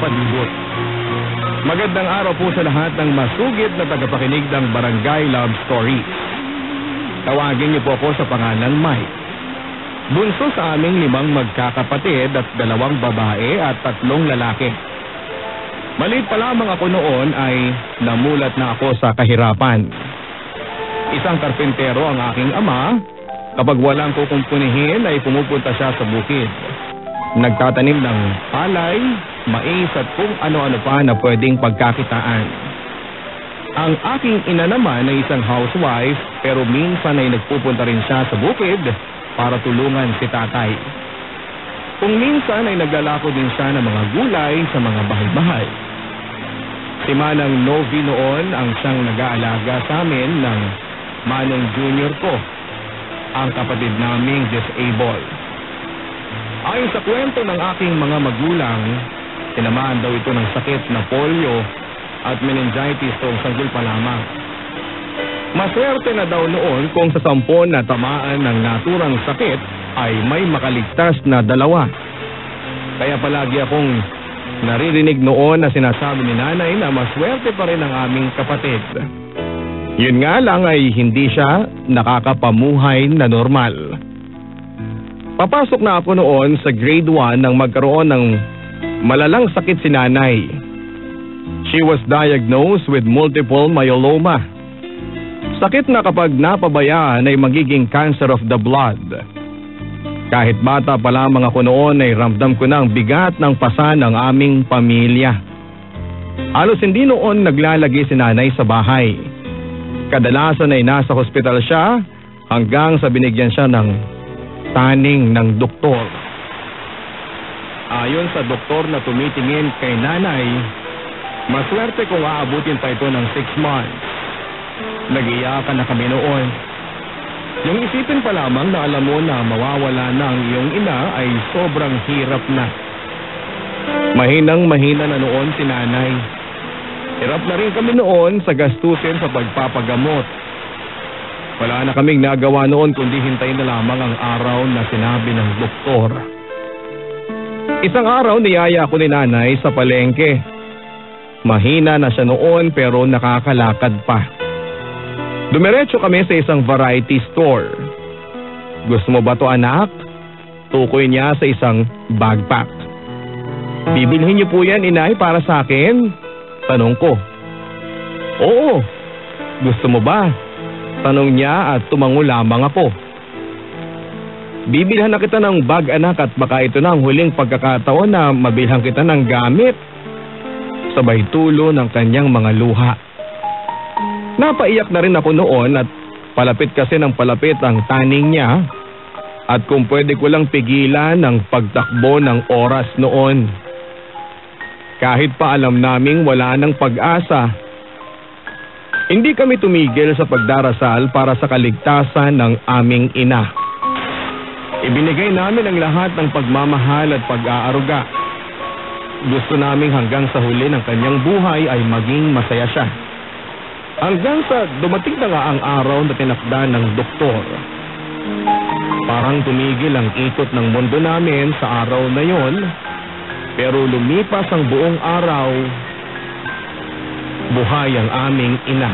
palibot. Magandang araw po sa lahat ng masugid na tagapakinig ng Barangay Love Story. Tawagin niyo po ako sa pangalang Mike. Bunso sa aming 5 magkakapatid at 2 babae at 3 lalaki. Maliit pa lamang ako noon ay namulat na ako sa kahirapan. Isang karpentero ang aking ama. Kapag walang kukumpunihin ay pumupunta siya sa bukid. Nagtatanim ng palay, mais at kung ano-ano pa na pwedeng pagkakitaan. Ang aking ina naman ay isang housewife pero minsan ay nagpupunta rin siya sa bukid para tulungan si tatay. Kung minsan ay naglalako din siya ng mga gulay sa mga bahay-bahay. Si Manang Novi noon ang siyang nag-aalaga sa amin ng Manong Junior ko, ang kapatid naming disabled. Ayon sa kwento ng aking mga magulang, tinamaan daw ito ng sakit na polio at meningitis noong sanggol pa lamang. Maswerte na daw noon kung sa 10 na tamaan ng naturang sakit ay may makaligtas na 2. Kaya palagi akong naririnig noon na sinasabi ni nanay na maswerte pa rin ang aming kapatid. Yun nga lang ay hindi siya nakakapamuhay na normal. Papasok na ako noon sa grade 1 nang magkaroon ng malalang sakit si nanay. She was diagnosed with multiple myeloma. Sakit na kapag napabayaan ay magiging cancer of the blood. Kahit bata pa lamang ako noon ay ramdam ko na ang bigat ng pasa ng aming pamilya. Halos hindi noon naglalagi si nanay sa bahay. Kadalasan ay nasa hospital siya hanggang sa binigyan siya ng taning ng doktor. Ayon sa doktor na tumitingin kay nanay, maswerte kung aabutin pa ito ng 6 months. Nag-iyakan na kami noon. Yung isipin pa lamang na alam mo na mawawala na ang iyong ina ay sobrang hirap na. Mahinang-mahina na noon si nanay. Hirap na rin kami noon sa gastusin sa pagpapagamot. Wala na kaming nagawa noon kundi hintayin na lamang ang araw na sinabi ng doktor. Isang araw niyaya ko ni nanay sa palengke. Mahina na siya noon pero nakakalakad pa. Dumiretso kami sa isang variety store. Gusto mo ba to anak? Tukoy niya sa isang backpack. Bibilhin niyo po yan inay para sa akin? Tanong ko. Oo. Gusto mo ba? Tanong niya at tumango lamang ako. Bibilhan na kita ng bag anak at baka ito na ang huling pagkakataon na mabilhan kita ng gamit. Sabay tulo ng kanyang mga luha. Napaiyak na rin ako noon at palapit kasi ng palapit ang taning niya at kung pwede ko lang pigilan ang pagtakbo ng oras noon. Kahit pa alam naming wala ng pag-asa, hindi kami tumigil sa pagdarasal para sa kaligtasan ng aming ina. Ibinigay namin ang lahat ng pagmamahal at pag-aaruga. Gusto naming hanggang sa huli ng kanyang buhay ay maging masaya siya. Hanggang sa dumating na nga ang araw na tinakda ng doktor. Parang tumigil ang ikot ng mundo namin sa araw na yon, pero lumipas ang buong araw, buhay ang aming ina.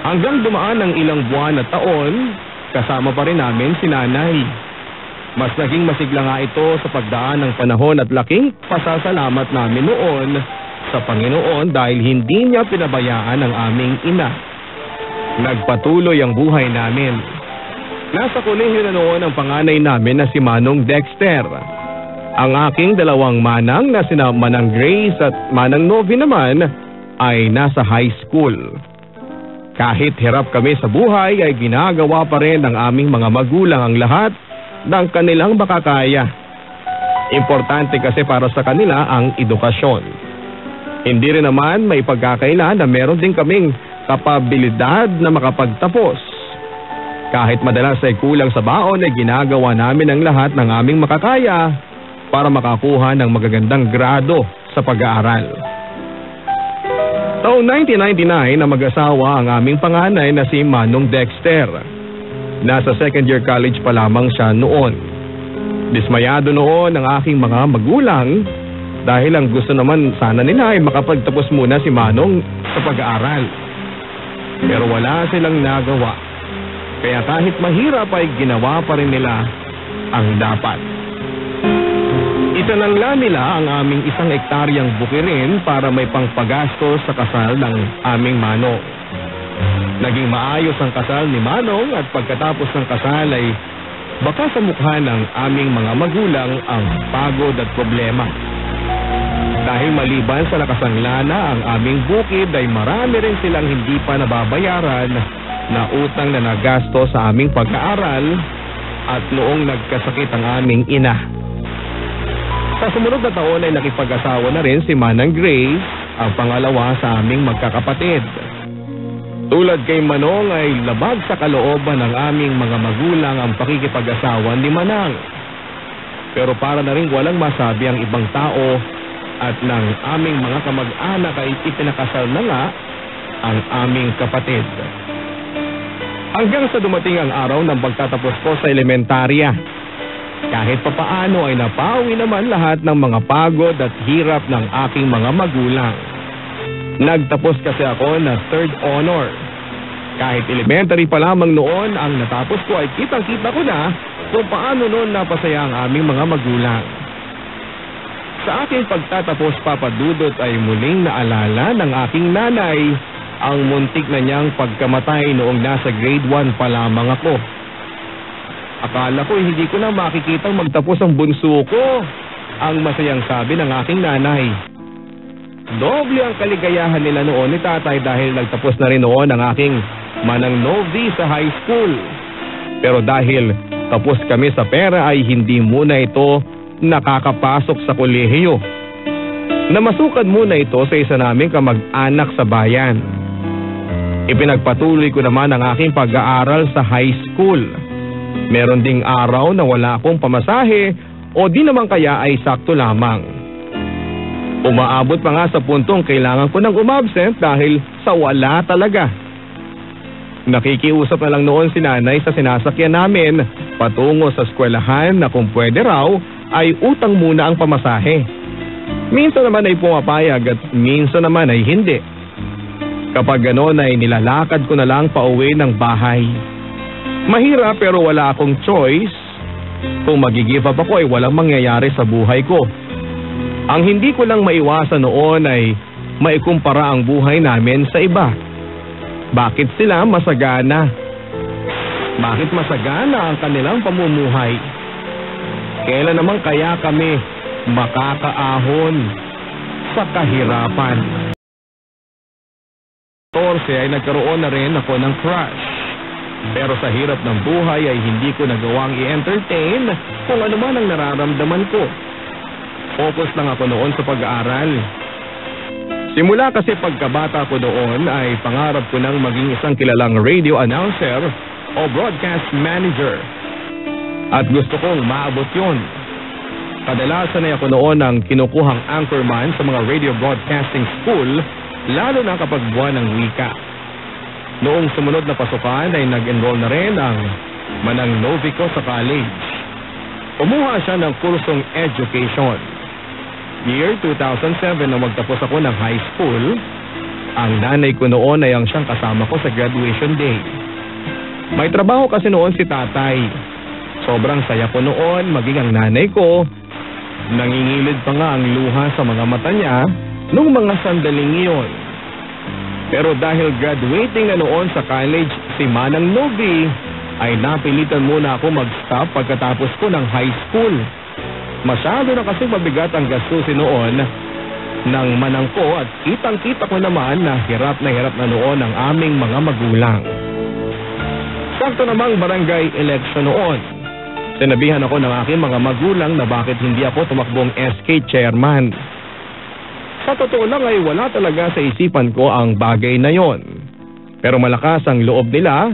Hanggang dumaan ang ilang buwan at taon, kasama pa rin namin si nanay. Mas naging masigla nga ito sa pagdaan ng panahon at laking pasasalamat namin noon sa Panginoon dahil hindi niya pinabayaan ang aming ina. Nagpatuloy ang buhay namin. Nasa kolehiyo na noon ang panganay namin na si Manong Dexter. Ang aking 2 manang na sina Manang Grace at Manang Novi naman ay nasa high school. Kahit hirap kami sa buhay ay ginagawa pa rin ng aming mga magulang ang lahat ng kanilang makakaya. Importante kasi para sa kanila ang edukasyon. Hindi rin naman may pagkakailan na meron din kaming kapabilidad na makapagtapos. Kahit madalas ay kulang sa baon ay ginagawa namin ang lahat ng aming makakaya para makakuha ng magagandang grado sa pag-aaral. Taong 1999 na mag-asawa ang aming panganay na si Manong Dexter. Nasa 2nd year college pa lamang siya noon. Dismayado noon ang aking mga magulang Dahil ang gusto naman sana nila ay makapagtapos muna si Manong sa pag-aaral. Pero wala silang nagawa. Kaya kahit mahirap ay ginawa pa rin nila ang dapat. Itinangla nila ang aming 1 hektaryang bukirin para may pangpagastos sa kasal ng aming Manong. Naging maayos ang kasal ni Manong at pagkatapos ng kasal ay baka sa mukha ng aming mga magulang ang pagod at problema. Dahil maliban sa nakasangla na ang aming bukid ay marami rin silang hindi pa nababayaran na utang na nagasto sa aming pag-aaral at noong nagkasakit ang aming ina. Sa sumunod na taon ay nakipag-asawa na rin si Manang Grace, ang pangalawa sa aming magkakapatid. Tulad kay Manong ay labag sa kalooban ng aming mga magulang ang pakikipag-asawa ni Manang. Pero para na rin walang masabi ang ibang tao at ng aming mga kamag-anak ay ipinakasal na nga ang aming kapatid. Hanggang sa dumating ang araw ng pagtatapos ko sa elementarya. Kahit papaano ay napawi naman lahat ng mga pagod at hirap ng aking mga magulang. Nagtapos kasi ako na 3rd honor. Kahit elementary pa lamang noon ang natapos ko ay kitang-kita ko na kung paano noon napasaya ang aming mga magulang. Sa aking pagtatapos, Papa Dudut, ay muling naalala ng aking nanay ang muntik na niyang pagkamatay noong nasa grade 1 pa lamang ako. Akala ko hindi ko na makikitang magtapos ang bunso ko, ang masayang sabi ng aking nanay. Doble ang kaligayahan nila noon ni tatay dahil nagtapos na rin noon ang aking Manang Novi sa high school. Pero dahil tapos kami sa pera ay hindi muna ito nakakapasok sa kolehiyo. Namasukan muna ito sa isa naming kamag-anak sa bayan. Ipinagpatuloy ko naman ang aking pag-aaral sa high school. Meron ding araw na wala akong pamasahe o di naman kaya ay sakto lamang. Umaabot pa nga sa puntong kailangan ko ng umabsent dahil sa wala talaga. Nakikiusap na lang noon si nanay sa sinasakyan namin patungo sa eskwelahan na kung pwede raw ay utang muna ang pamasahe. Minsan naman ay pumapayag at minsan naman ay hindi. Kapag gano'n ay nilalakad ko na lang pauwi ng bahay. Mahirap pero wala akong choice. Kung mag-give up ako ay walang mangyayari sa buhay ko. Ang hindi ko lang maiwasan noon ay maikumpara ang buhay namin sa iba. Bakit sila masagana? Bakit masagana ang kanilang pamumuhay? Kailan naman kaya kami makakaahon sa kahirapan? 14 ay nagkaroon na rin ako ng crush. Pero sa hirap ng buhay ay hindi ko nagawang i-entertain kung ano man ang nararamdaman ko. Focus lang ako noon sa pag-aaral. Simula kasi pagkabata ko doon ay pangarap ko nang maging isang kilalang radio announcer o broadcast manager. At gusto kong maabot yun. Kadalasan ay ako noon ang kinukuhang anchorman sa mga radio broadcasting school, lalo na kapag buwan ng wika. Noong sumunod na pasukan ay nag-enroll na rin ang Manang Novi ko sa college. Kumuha siya ng kursong education. Year 2007 na magtapos ako ng high school, ang nanay ko noon ay ang siyang kasama ko sa graduation day. May trabaho kasi noon si tatay. Sobrang saya ko noon maging ang nanay ko. Nangingilid pa nga ang luha sa mga mata niya nung mga sandaling iyon. Pero dahil graduating na noon sa college si Manang Novi, ay napilitan muna ako mag-stop pagkatapos ko ng high school. Masyado na kasi mabigat ang gastusin noon ng manang ko at kitang-kita ko naman na hirap na noon ang aming mga magulang. Sakto namang barangay election noon. Sinabihan ako ng aking mga magulang na bakit hindi ako tumakbong SK chairman. Sa totoo lang ay wala talaga sa isipan ko ang bagay na yon. Pero malakas ang loob nila.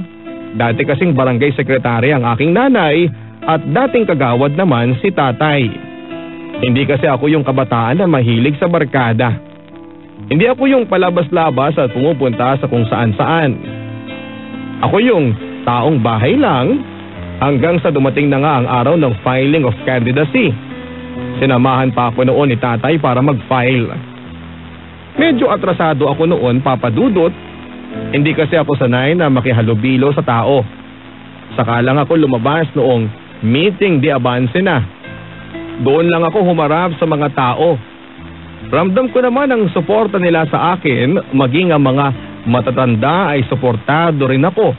Dati kasing barangay secretary ang aking nanay at dating kagawad naman si tatay. Hindi kasi ako yung kabataan na mahilig sa barkada. Hindi ako yung palabas-labas at pumupunta sa kung saan-saan. Ako yung taong bahay lang hanggang sa dumating na nga ang araw ng filing of candidacy. Sinamahan pa ako noon ni tatay para mag-file. Medyo atrasado ako noon, Papa Dudut. Hindi kasi ako sanay na makihalubilo sa tao. Saka lang ako lumabas noong meeting di avance na. Doon lang ako humarap sa mga tao. Ramdam ko naman ang suporta nila sa akin, maging ang mga matatanda ay suportado rin ako.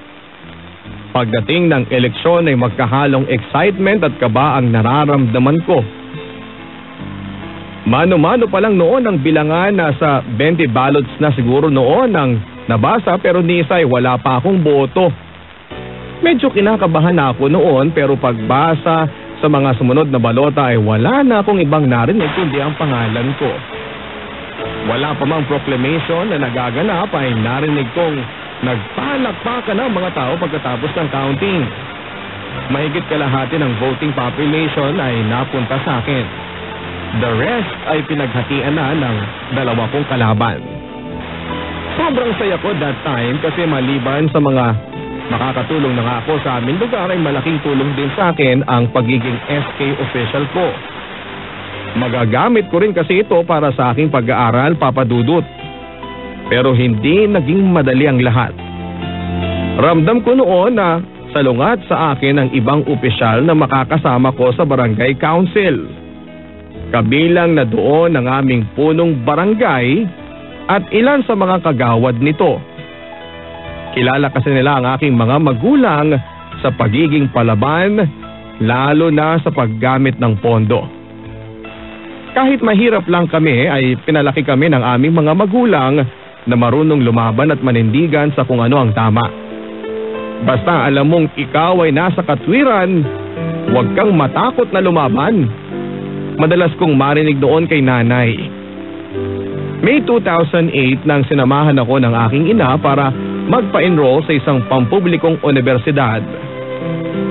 Pagdating ng eleksyon ay magkahalong excitement at kaba ang nararamdaman ko. Mano-mano pa lang noon ang bilangan, nasa 20 ballots na siguro noon ang nabasa, pero ni isa ay wala pa akong boto. Medyo kinakabahan na ako noon, pero pagbasa sa mga sumunod na balota ay wala na akong ibang narinig kundi ang pangalan ko. Wala pa mang proclamation na nagaganap ay narinig kong nagpalakpakan ng mga tao pagkatapos ng counting. Mahigit kalahati ng voting population ay napunta sa akin. The rest ay pinaghatian na ng 20 kalaban. Sobrang saya ko that time kasi maliban sa mga makakatulong na nga ako sa aming lugar ay malaking tulong din sa akin ang pagiging SK official ko. Magagamit ko rin kasi ito para sa aking pag-aaral, Papa Dudut. Pero hindi naging madali ang lahat. Ramdam ko noon na salungat sa akin ang ibang opisyal na makakasama ko sa barangay council. Kabilang na doon ang aming punong barangay at ilan sa mga kagawad nito. Kilala kasi nila ang aking mga magulang sa pagiging palaban, lalo na sa paggamit ng pondo. Kahit mahirap lang kami ay pinalaki kami ng aming mga magulang na marunong lumaban at manindigan sa kung ano ang tama. Basta alam mong ikaw ay nasa katwiran, huwag kang matakot na lumaban. Madalas kong marinig doon kay nanay. May 2008 nang sinamahan ako ng aking ina para magpa-enroll sa isang pampublikong universidad.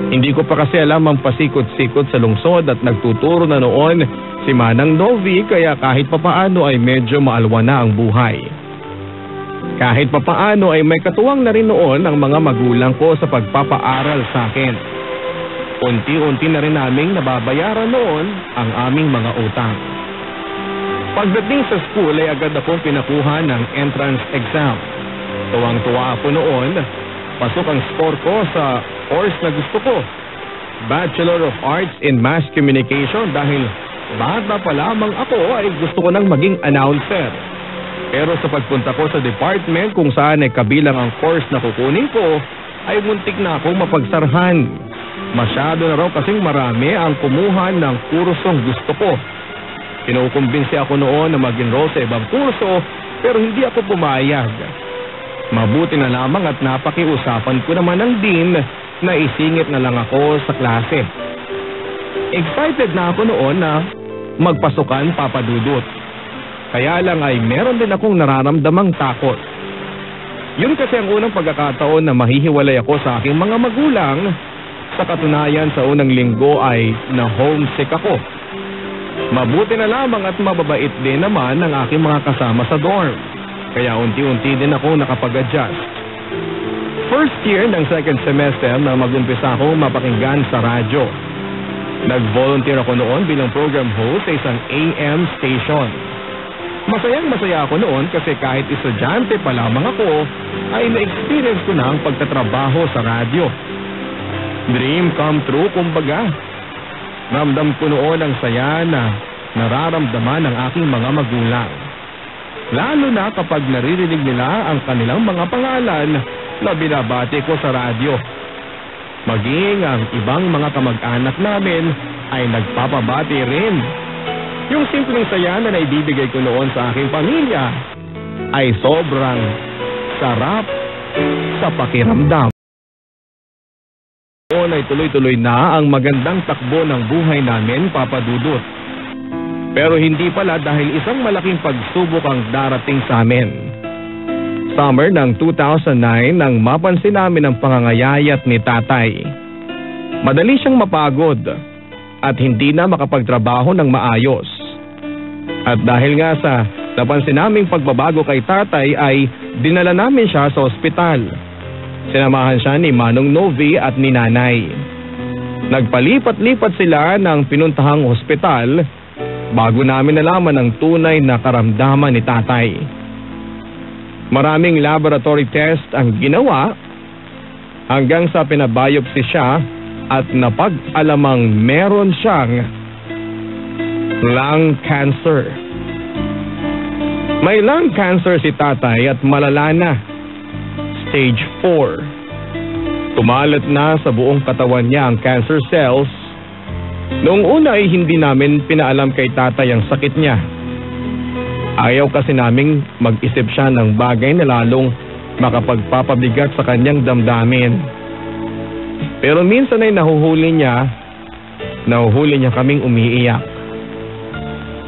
Hindi ko pa kasi alam ang pasikot-sikot sa lungsod at nagtuturo na noon si Manang Novi, kaya kahit papaano ay medyo maalwan na ang buhay. Kahit papaano ay may katuwang na rin noon ang mga magulang ko sa pagpapaaral sa akin. Unti-unti na rin naming nababayaran noon ang aming mga utang. Pagdating sa school ay agad akong pinakuha ng entrance exam. Tuwang-tuwa ako noon. Pasok ang score ko sa course na gusto ko, Bachelor of Arts in Mass Communication, dahil bata pa lamang ako ay gusto ko nang maging announcer. Pero sa pagpunta ko sa department kung saan ay kabilang ang course na kukunin ko, ay muntik na akong mapagsarhan. Masyado na raw kasing marami ang kumuha ng kursong gusto ko. Kinukumbinsi ako noon na mag-enroll sa ibang kurso, pero hindi ako pumayag. Mabuti na lamang at napakiusapan ko naman ng dean na isingit na lang ako sa klase. Excited na ako noon na magpasukan, Papa Dudut. Kaya lang ay meron din akong nararamdamang takot. Yun kasi ang unang pagkakataon na mahihiwalay ako sa aking mga magulang. Sa katunayan, sa unang linggo ay na-homesick ako. Mabuti na lamang at mababait din naman ang aking mga kasama sa dorm. Kaya unti-unti din ako nakapag-adjust. First year ng second semester na mag-umpisa akong mapakinggan sa radyo. Nag-volunteer ako noon bilang program host sa isang AM station. Masayang-masaya ako noon kasi kahit estudyante pa lamang ako, ay na-experience ko na ang pagtatrabaho sa radyo. Dream come true, kumbaga. Ramdam ko noon ang saya na nararamdaman ng aking mga magulang. Lalo na kapag naririnig nila ang kanilang mga pangalan na binabati ko sa radyo. Maging ang ibang mga kamag-anak namin ay nagpapabati rin. Yung simpleng saya na naibibigay ko noon sa aking pamilya ay sobrang sarap sa pakiramdam. Noon ay tuloy-tuloy na ang magandang takbo ng buhay namin, Papa Dudut. Pero hindi pala dahil isang malaking pagsubok ang darating sa amin. Summer ng 2009 nang mapansin namin ang pangangayayat ni tatay. Madali siyang mapagod at hindi na makapagtrabaho ng maayos. At dahil nga sa napansin naming pagbabago kay tatay ay dinala namin siya sa ospital. Sinamahan siya ni Manong Novi at ni nanay. Nagpalipat-lipat sila ng pinuntahang ospital bago namin nalaman ang tunay na karamdaman ni tatay. Maraming laboratory test ang ginawa hanggang sa pinabiopsy siya at napag-alamang meron siyang lung cancer. May lung cancer si tatay at malala na, stage 4. Tumalat na sa buong katawan niya ang cancer cells. Noong una ay hindi namin pinaalam kay tatay ang sakit niya. Ayaw kasi naming mag-isip siya ng bagay na lalong makapagpapabigat sa kanyang damdamin. Pero minsan ay nahuhuli niya kaming umiiyak.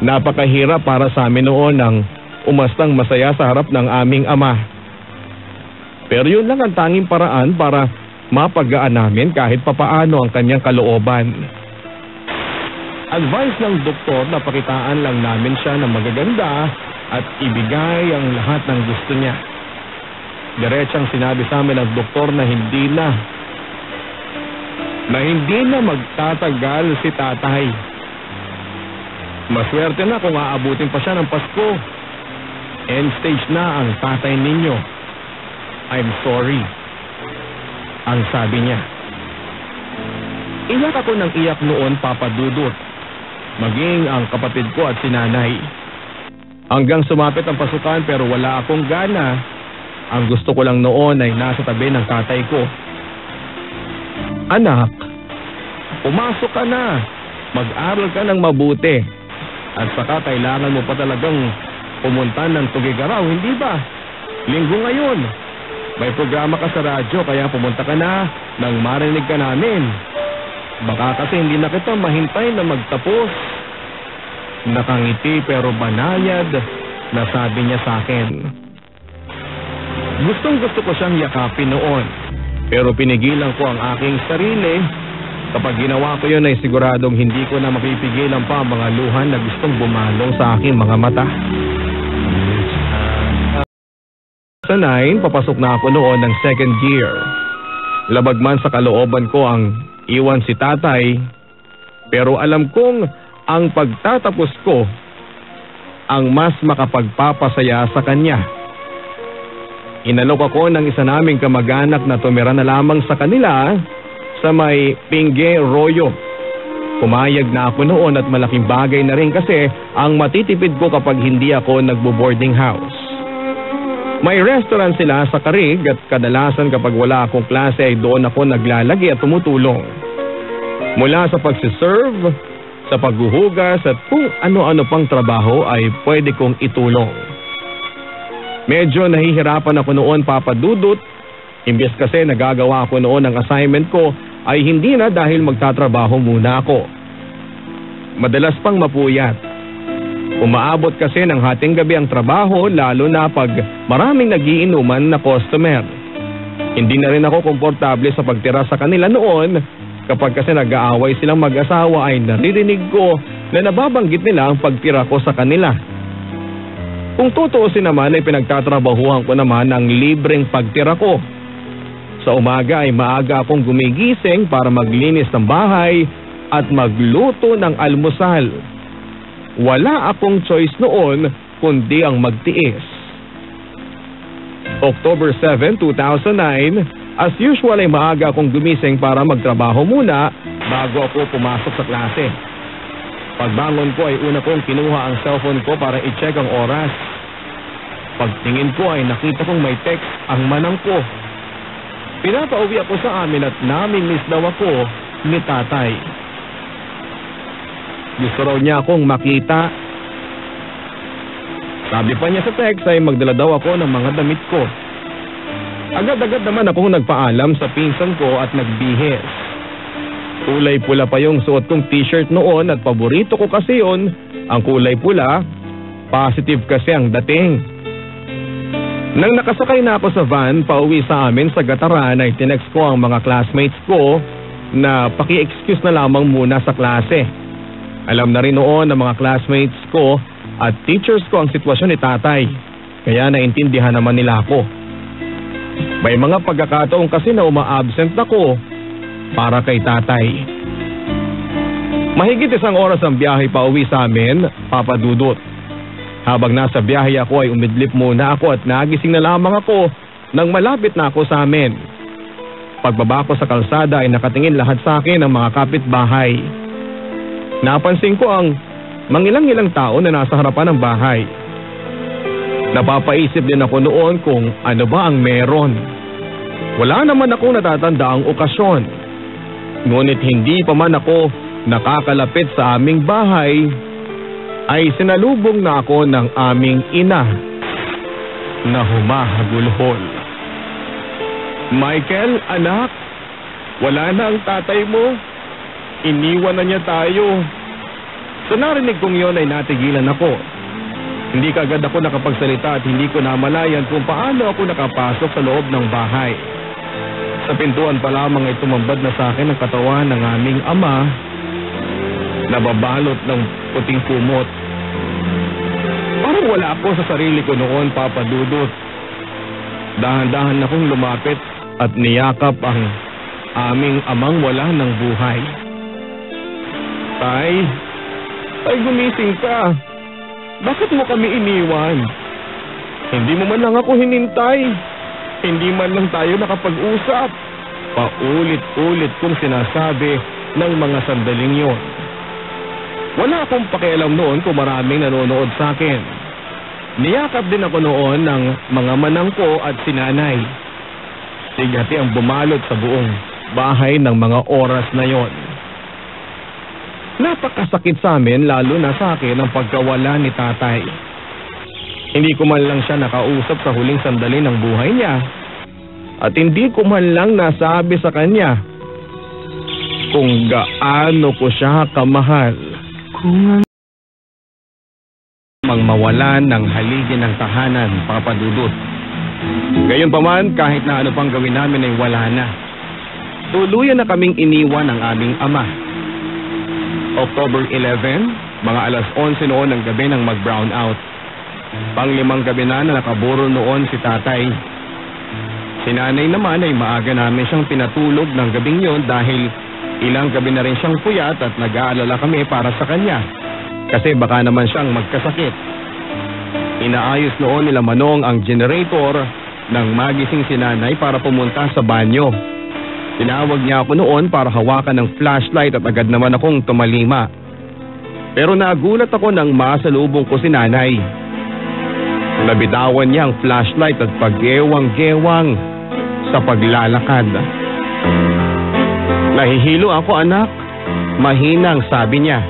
Napakahirap para sa amin noon ang umastang masaya sa harap ng aming ama. Pero yun lang ang tanging paraan para mapagaan namin kahit papaano ang kanyang kalooban. Advice ng doktor na pakitaan lang namin siya ng magaganda at ibigay ang lahat ng gusto niya. Diretsang sinabi sa amin ng doktor na hindi na magtatagal si tatay. Maswerte na kung aabutin pa siya ng Pasko. End stage na ang tatay ninyo. I'm sorry, ang sabi niya. Iyak ako ng iyak noon, Papa Dudut, maging ang kapatid ko at si nanay. Hanggang sumapit ang pasukan pero wala akong gana. Ang gusto ko lang noon ay nasa tabi ng tatay ko. Anak, pumasok ka na. Mag-aral ka ng mabuti. At saka kailangan mo pa talagang pumunta ng Tugigaraw, hindi ba? Linggo ngayon. May programa ka sa radyo kaya pumunta ka na nang marinig ka namin. Baka kasi hindi na kita mahintay na magtapos. Nakangiti pero banayad na sabi niya sa akin. Gustong-gusto ko siyang yakapin noon pero pinigilan ko ang aking sarili. Kapag ginawa ko yun ay siguradong hindi ko na mapipigilan pa ang mga luhan na gustong bumalong sa aking mga mata. Sa 9, papasok na ako noon ng second year. Labag man sa kalooban ko ang iwan si tatay, pero alam kong ang pagtatapos ko ang mas makapagpapasaya sa kanya. Inalok ako ng isa naming kamag-anak na tumira na lamang sa kanila sa may Pingue Royo. Pumayag na ako noon at malaking bagay na rin kasi ang matitipid ko kapag hindi ako nagbo-boarding house. May restaurant sila sa Carig at kadalasan kapag wala akong klase ay doon ako naglalagi at tumutulong. Mula sa pagsiserve, sa paghuhugas at kung ano-ano pang trabaho ay pwede kong itulong. Medyo nahihirapan ako noon, Papa Dudut. Imbes kasi nagagawa ako noon ang assignment ko ay hindi na dahil magtatrabaho muna ako. Madalas pang mapuyat. Umaabot kasi ng hating gabi ang trabaho lalo na pag maraming nagiinuman na customer. Hindi na rin ako komportable sa pagtira sa kanila noon. Kapag kasi nag-aaway silang mag-asawa ay naririnig ko na nababanggit nila ang pagtira ko sa kanila. Kung tutuusin naman ay pinagtatrabahuhan ko naman ang libreng pagtira ko. Sa umaga ay maaga akong gumigising para maglinis ng bahay at magluto ng almusal. Wala akong choice noon kundi ang magtiis. October 7, 2009, as usual ay maaga akong gumising para magtrabaho muna bago ako pumasok sa klase. Pagbangon ko ay una kong kinuha ang cellphone ko para i-check ang oras. Pagtingin ko ay nakita kong may text ang manang ko. Pinapauwi ako sa amin at namimiss daw ako ni tatay. Gusto raw niya akong makita. Sabi pa niya sa text ay magdala daw ako ng mga damit ko. Agad-agad naman akong nagpaalam sa pinsan ko at nagbihis. Kulay pula pa yung suot kong t-shirt noon at paborito ko kasi yun. Ang kulay pula, positive kasi ang dating. Nang nakasakay na ako sa van pauwi sa amin sa Gataran ay tinext ko ang mga classmates ko na paki-excuse na lamang muna sa klase. Alam na rin noon ng mga classmates ko at teachers ko ang sitwasyon ni tatay, kaya naintindihan naman nila ako. May mga pagkakataon kasi na uma-absent ako para kay tatay. Mahigit 1 oras ang biyahe pa uwi sa amin, Papa Dudut. Habang nasa biyahe ako ay umidlip muna ako at nagising na lamang ako nang malapit na ako sa amin. Pagbaba ko sa kalsada ay nakatingin lahat sa akin ang mga kapitbahay. Napansin ko ang mangilang-ilang tao na nasa harapan ng bahay. Napapaisip din ako noon kung ano ba ang meron. Wala naman akong natatandaang okasyon. Ngunit hindi pa man ako nakakalapit sa aming bahay, ay sinalubong na ako ng aming ina na humahagulhol. Michael, anak, wala na ang tatay mo. Iniwan na niya tayo. Sa narinig kong yon ay natigilan ako. Hindi kagad ako nakapagsalita at hindi ko namalayan kung paano ako nakapasok sa loob ng bahay. Sa pintuan pa lamang ay tumambad na sa akin ang katawan ng aming ama na babalot ng puting kumot. Parang wala ako sa sarili ko noon, Papa Dudut. Dahan-dahan akong lumapit at niyakap ang aming amang wala ng buhay. Tay, gumising ka. Bakit mo kami iniwan? Hindi mo man lang ako hinintay. Hindi man lang tayo nakapag-usap. Paulit-ulit kong sinasabi ng mga sandaling yon. Wala akong pakialam noon kung maraming nanonood sa akin. Niyakap din ako noon ng mga manangko at sinanay. Sigati ang bumalot sa buong bahay ng mga oras na yon. Napakasakit sa amin, lalo na sa akin ang pagkawala ni tatay. Hindi ko man lang siya nakausap sa huling sandali ng buhay niya at hindi ko man lang nasabi sa kanya kung gaano ko siya kamahal. Kung ang mawalan ng haligi ng tahanan, Papa Dudut. Gayunpaman, kahit na ano pang gawin namin ay wala na. Tuluyan na kaming iniwan ng aming ama. October 11, mga alas 11 noon ng gabi nang mag-brown out. Pang-5 gabi na nakaburo noon si tatay. Si nanay naman ay maaga namin siyang pinatulog ng gabing yon dahil ilang gabi na rin siyang puyat at nag-aalala kami para sa kanya. Kasi baka naman siyang magkasakit. Inaayos noon nila Manong ang generator nang magising si nanay para pumunta sa banyo. Tinawag niya ako noon para hawakan ng flashlight at agad naman akong tumalima. Pero nagulat ako nang masalubong ko si nanay. Nabitawan niya ang flashlight at paggewang-gewang sa paglalakad. Nahihilo ako, anak. Mahinang, sabi niya.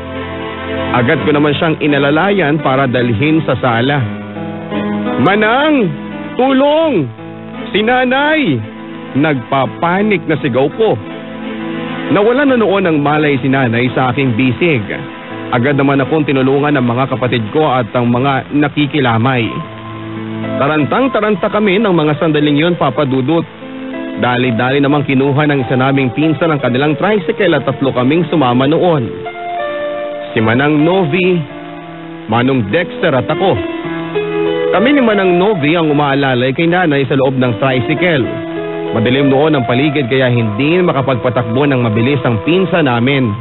Agad ko naman siyang inalalayan para dalhin sa sala. Manang! Tulong! Si nanay! Nagpapanik na sigaw ko. Nawala na noon ang malay si nanay sa aking bisig. Agad naman akong tinulungan ng mga kapatid ko at ang mga nakikilamay. Tarantang-taranta kami ng mga sandaling yun, Papa Dudut. Dali-dali namang kinuha ng isa naming pinsan ang kanilang tricycle at 3 kaming sumama noon. Si Manang Novi, Manong Dexter at ako. Kami ni Manang Novi ang umaalalay kay nanay sa loob ng tricycle. Madilim noon ang paligid kaya hindi makapagpatakbo ng mabilis ang pinsa namin.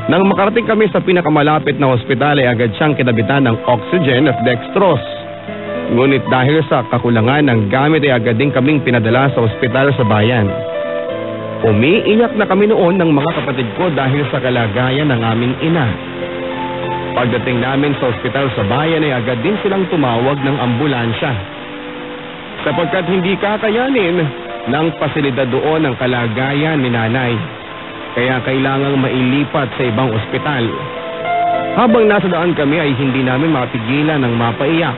Nang makarating kami sa pinakamalapit na ospital ay agad siyang kinabitan ng oxygen at dextrose. Ngunit dahil sa kakulangan ng gamit ay agad din kaming pinadala sa ospital sa bayan. Umiiyak na kami noon ng mga kapatid ko dahil sa kalagayan ng aming ina. Pagdating namin sa ospital sa bayan ay agad din silang tumawag ng ambulansya. Sapagkat hindi kakayanin ng pasilidad doon ang kalagayan ni nanay. Kaya kailangang mailipat sa ibang ospital. Habang nasa daan kami ay hindi namin mapigilan ng mapaiyak.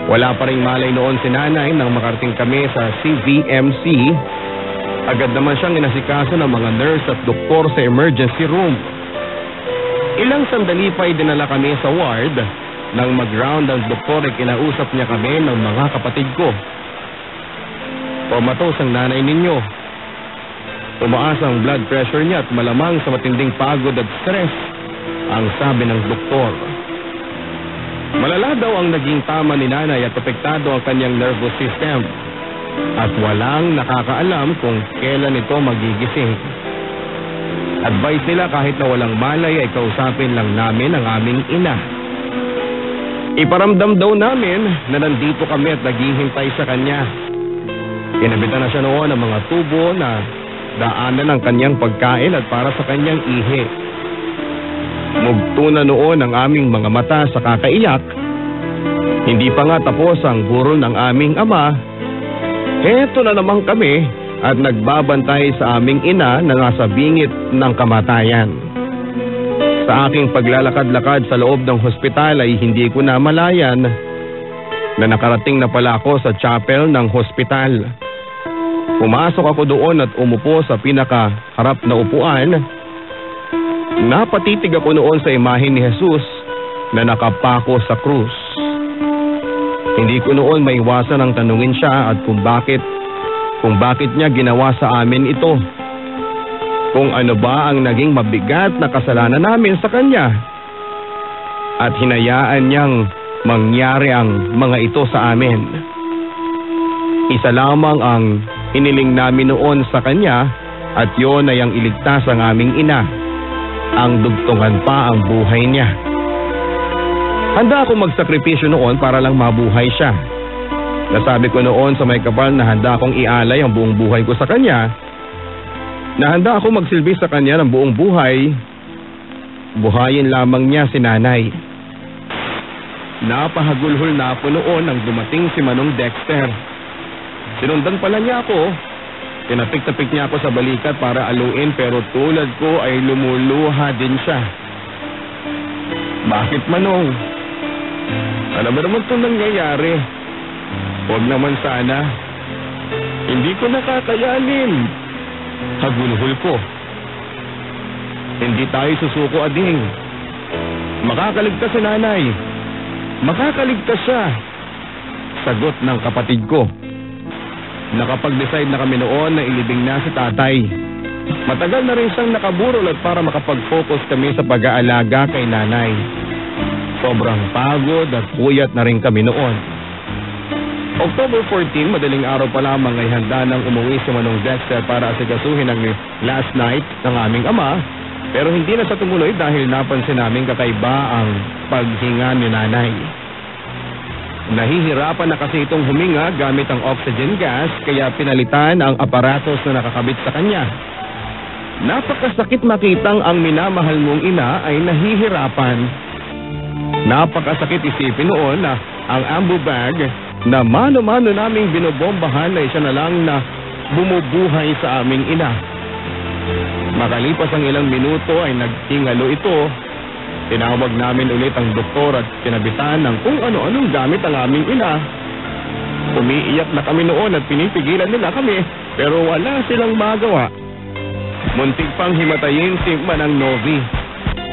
Wala pa ring malay noon si nanay nang makarating kami sa CVMC. Agad naman siyang inasikaso ng mga nurse at doktor sa emergency room. Ilang sandali pa ay dinala kami sa ward. Nang mag-round ang doktor ay kinausap niya kami ng mga kapatid ko. Pumatos ang nanay ninyo. Tumaas ang blood pressure niya at malamang sa matinding pagod at stress, ang sabi ng doktor. Malala daw ang naging tama ni nanay at apektado ang kanyang nervous system. At walang nakakaalam kung kailan ito magigising. Advice nila kahit na walang malay ay kausapin lang namin ang aming ina. Iparamdam daw namin na nandito kami at naghihintay sa kanya. Kinabitan na siya noon ng mga tubo na daanan ng kanyang pagkain at para sa kanyang ihi. Mugto na noon ang aming mga mata sa kakaiyak. Hindi pa nga tapos ang burol ng aming ama. Heto na naman kami at nagbabantay sa aming ina na nasa bingit ng kamatayan. Sa aking paglalakad-lakad sa loob ng hospital ay hindi ko na malayan na nakarating na pala ako sa chapel ng hospital. Pumasok ako doon at umupo sa pinakaharap na upuan. Napatitig ako noon sa imahe ni Jesus na nakapako sa krus. Hindi ko noon maiwasan ang tanungin siya at kung bakit niya ginawa sa amin ito. Kung ano ba ang naging mabigat na kasalanan namin sa kanya. At hinayaan niyang mangyari ang mga ito sa amin. Isa lamang ang hiniling namin noon sa kanya at yon ay ang iligtas ang aming ina. Ang dugtungan pa ang buhay niya. Handa ako magsakripisyo noon para lang mabuhay siya. Nasabi ko noon sa may kapal na handa akong ialay ang buong buhay ko sa kanya. Na handa ako magsilbi sa kanya ng buong buhay. Buhayin lamang niya si nanay. Napahagulhol na ako noon nang dumating si Manong Dexter. Sinundan pala niya ako. Tinapik-tapik niya ako sa balikat para aluin pero tulad ko ay lumuluha din siya. Bakit, Manong? Ano ba naman itong nangyayari? Huwag naman sana. Hindi ko nakakayanin. Hagulhol ko. Hindi tayo susuko, ading. Makakaligtas si nanay. Makakaligtas siya. Sagot ng kapatid ko. Nakapag-decide na kami noon na ilibing na si tatay. Matagal na rin siyang nakaburol at para makapag-focus kami sa pag-aalaga kay nanay. Sobrang pagod at puyat na rin kami noon. October 14, madaling araw pa lamang ay handa nang umuwi si Manong Dexter para asikasuhin ang last night ng aming ama. Pero hindi na sa tumuloy dahil napansin namin kakaiba ang paghinga ni nanay. Nahihirapan na kasi itong huminga gamit ang oxygen gas kaya pinalitan ang aparatos na nakakabit sa kanya. Napakasakit makitang ang minamahal mong ina ay nahihirapan. Napakasakit isipin noon na ang ambu bag na mano-mano naming binobombahan ay siya na lang na bumubuhay sa aming ina. Makalipas ang ilang minuto ay nagtingalo ito. Tinawag namin ulit ang doktor at kinabitan ng kung ano-anong gamit ang aming ina. Umiiyak na kami noon at pinipigilan nila kami pero wala silang magawa. Muntik pang himatayin si Manang Novi.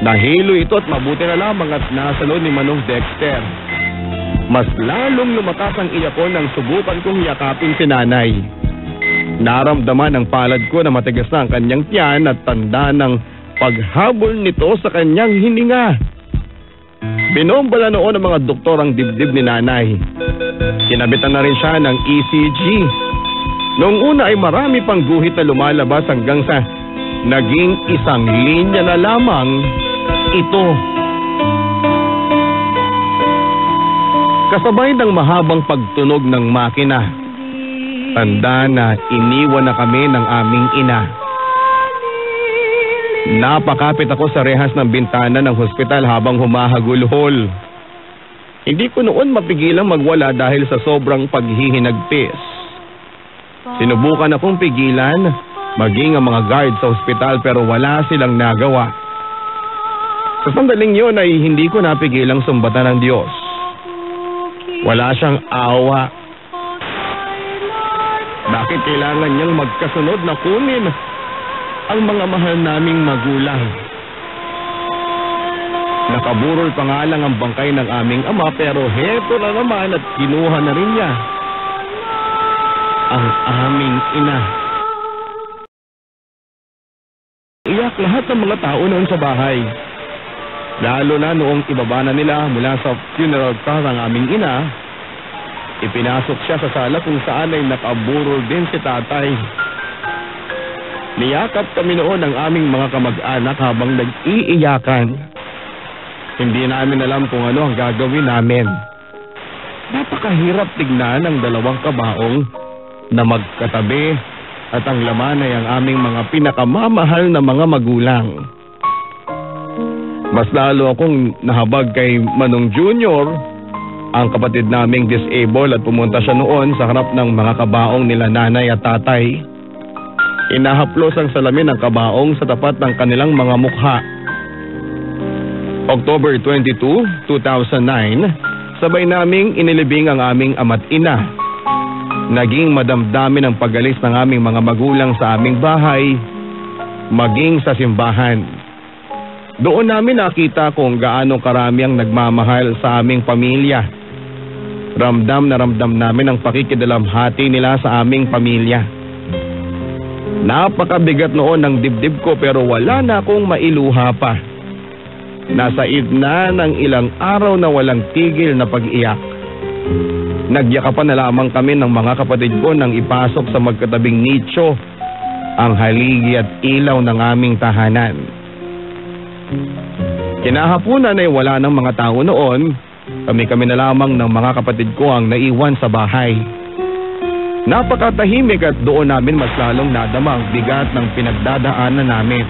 Nahilo ito at mabuti na lamang at nasa loob ni Manong Dexter. Mas lalong lumakas ang iyak ko nang subukan kong yakapin si nanay. Naramdaman ng palad ko na matigas na ang kanyang tiyan at tanda ng paghabol nito sa kanyang hininga. Binombala noon ng mga doktor ang dibdib ni nanay. Kinabitan na rin siya ng ECG. Noong una ay marami pang guhit na lumalabas hanggang sa naging isang linya na lamang ito. Kasabay ng mahabang pagtunog ng makina, tanda na iniwan na kami ng aming ina. Napakapit ako sa rehas ng bintana ng hospital habang humahagulhol. Hindi ko noon mapigilang magwala dahil sa sobrang paghihinagpis. Sinubukan akong pigilan, maging ang mga guard sa hospital pero wala silang nagawa. Sa sandaling yun ay hindi ko napigilang sumbatan ng Diyos. Wala siyang awa. Bakit kailangan niyang magkasunod na kunin ang mga mahal naming magulang? Nakaburol pa nga lang ang bangkay ng aming ama pero heto na naman at kinuha na rin niya ang aming ina. Iyak lahat ng mga tao noon sa bahay. Lalo na noong ibaba na nila mula sa funeral car ang aming ina, ipinasok siya sa sala kung saan ay nakaburol din si tatay. Niyakap kami noon ng aming mga kamag-anak habang nag-iiyakan. Hindi namin alam kung ano ang gagawin namin. Napakahirap tignan ang dalawang kabaong na magkatabi at ang laman ay ang aming mga pinakamamahal na mga magulang. Mas lalo akong nahabag kay Manong Junior, ang kapatid naming disabled, at pumunta siya noon sa harap ng mga kabaong nila nanay at tatay. Inahaplos ang salamin ng kabaong sa tapat ng kanilang mga mukha. October 22, 2009, sabay naming inilibing ang aming ama't ina. Naging madamdamin ang pag-alis ng aming mga magulang sa aming bahay, maging sa simbahan. Doon namin nakita kung gaano karami ang nagmamahal sa aming pamilya. Ramdam na ramdam namin ang pakikidalamhati nila sa aming pamilya. Napakabigat noon ng dibdib ko pero wala na akong mailuha pa. Nasa idna ng ilang araw na walang tigil na pag-iyak. Nagyakapan na lamang kami ng mga kapatid ko nang ipasok sa magkatabing nicho ang haligi at ilaw ng aming tahanan. Kinahapunan ay wala ng mga tao noon. Kami-kami na lamang ng mga kapatid ko ang naiwan sa bahay. Napakatahimik at doon namin mas lalong nadama ang bigat ng pinagdadaanan namin.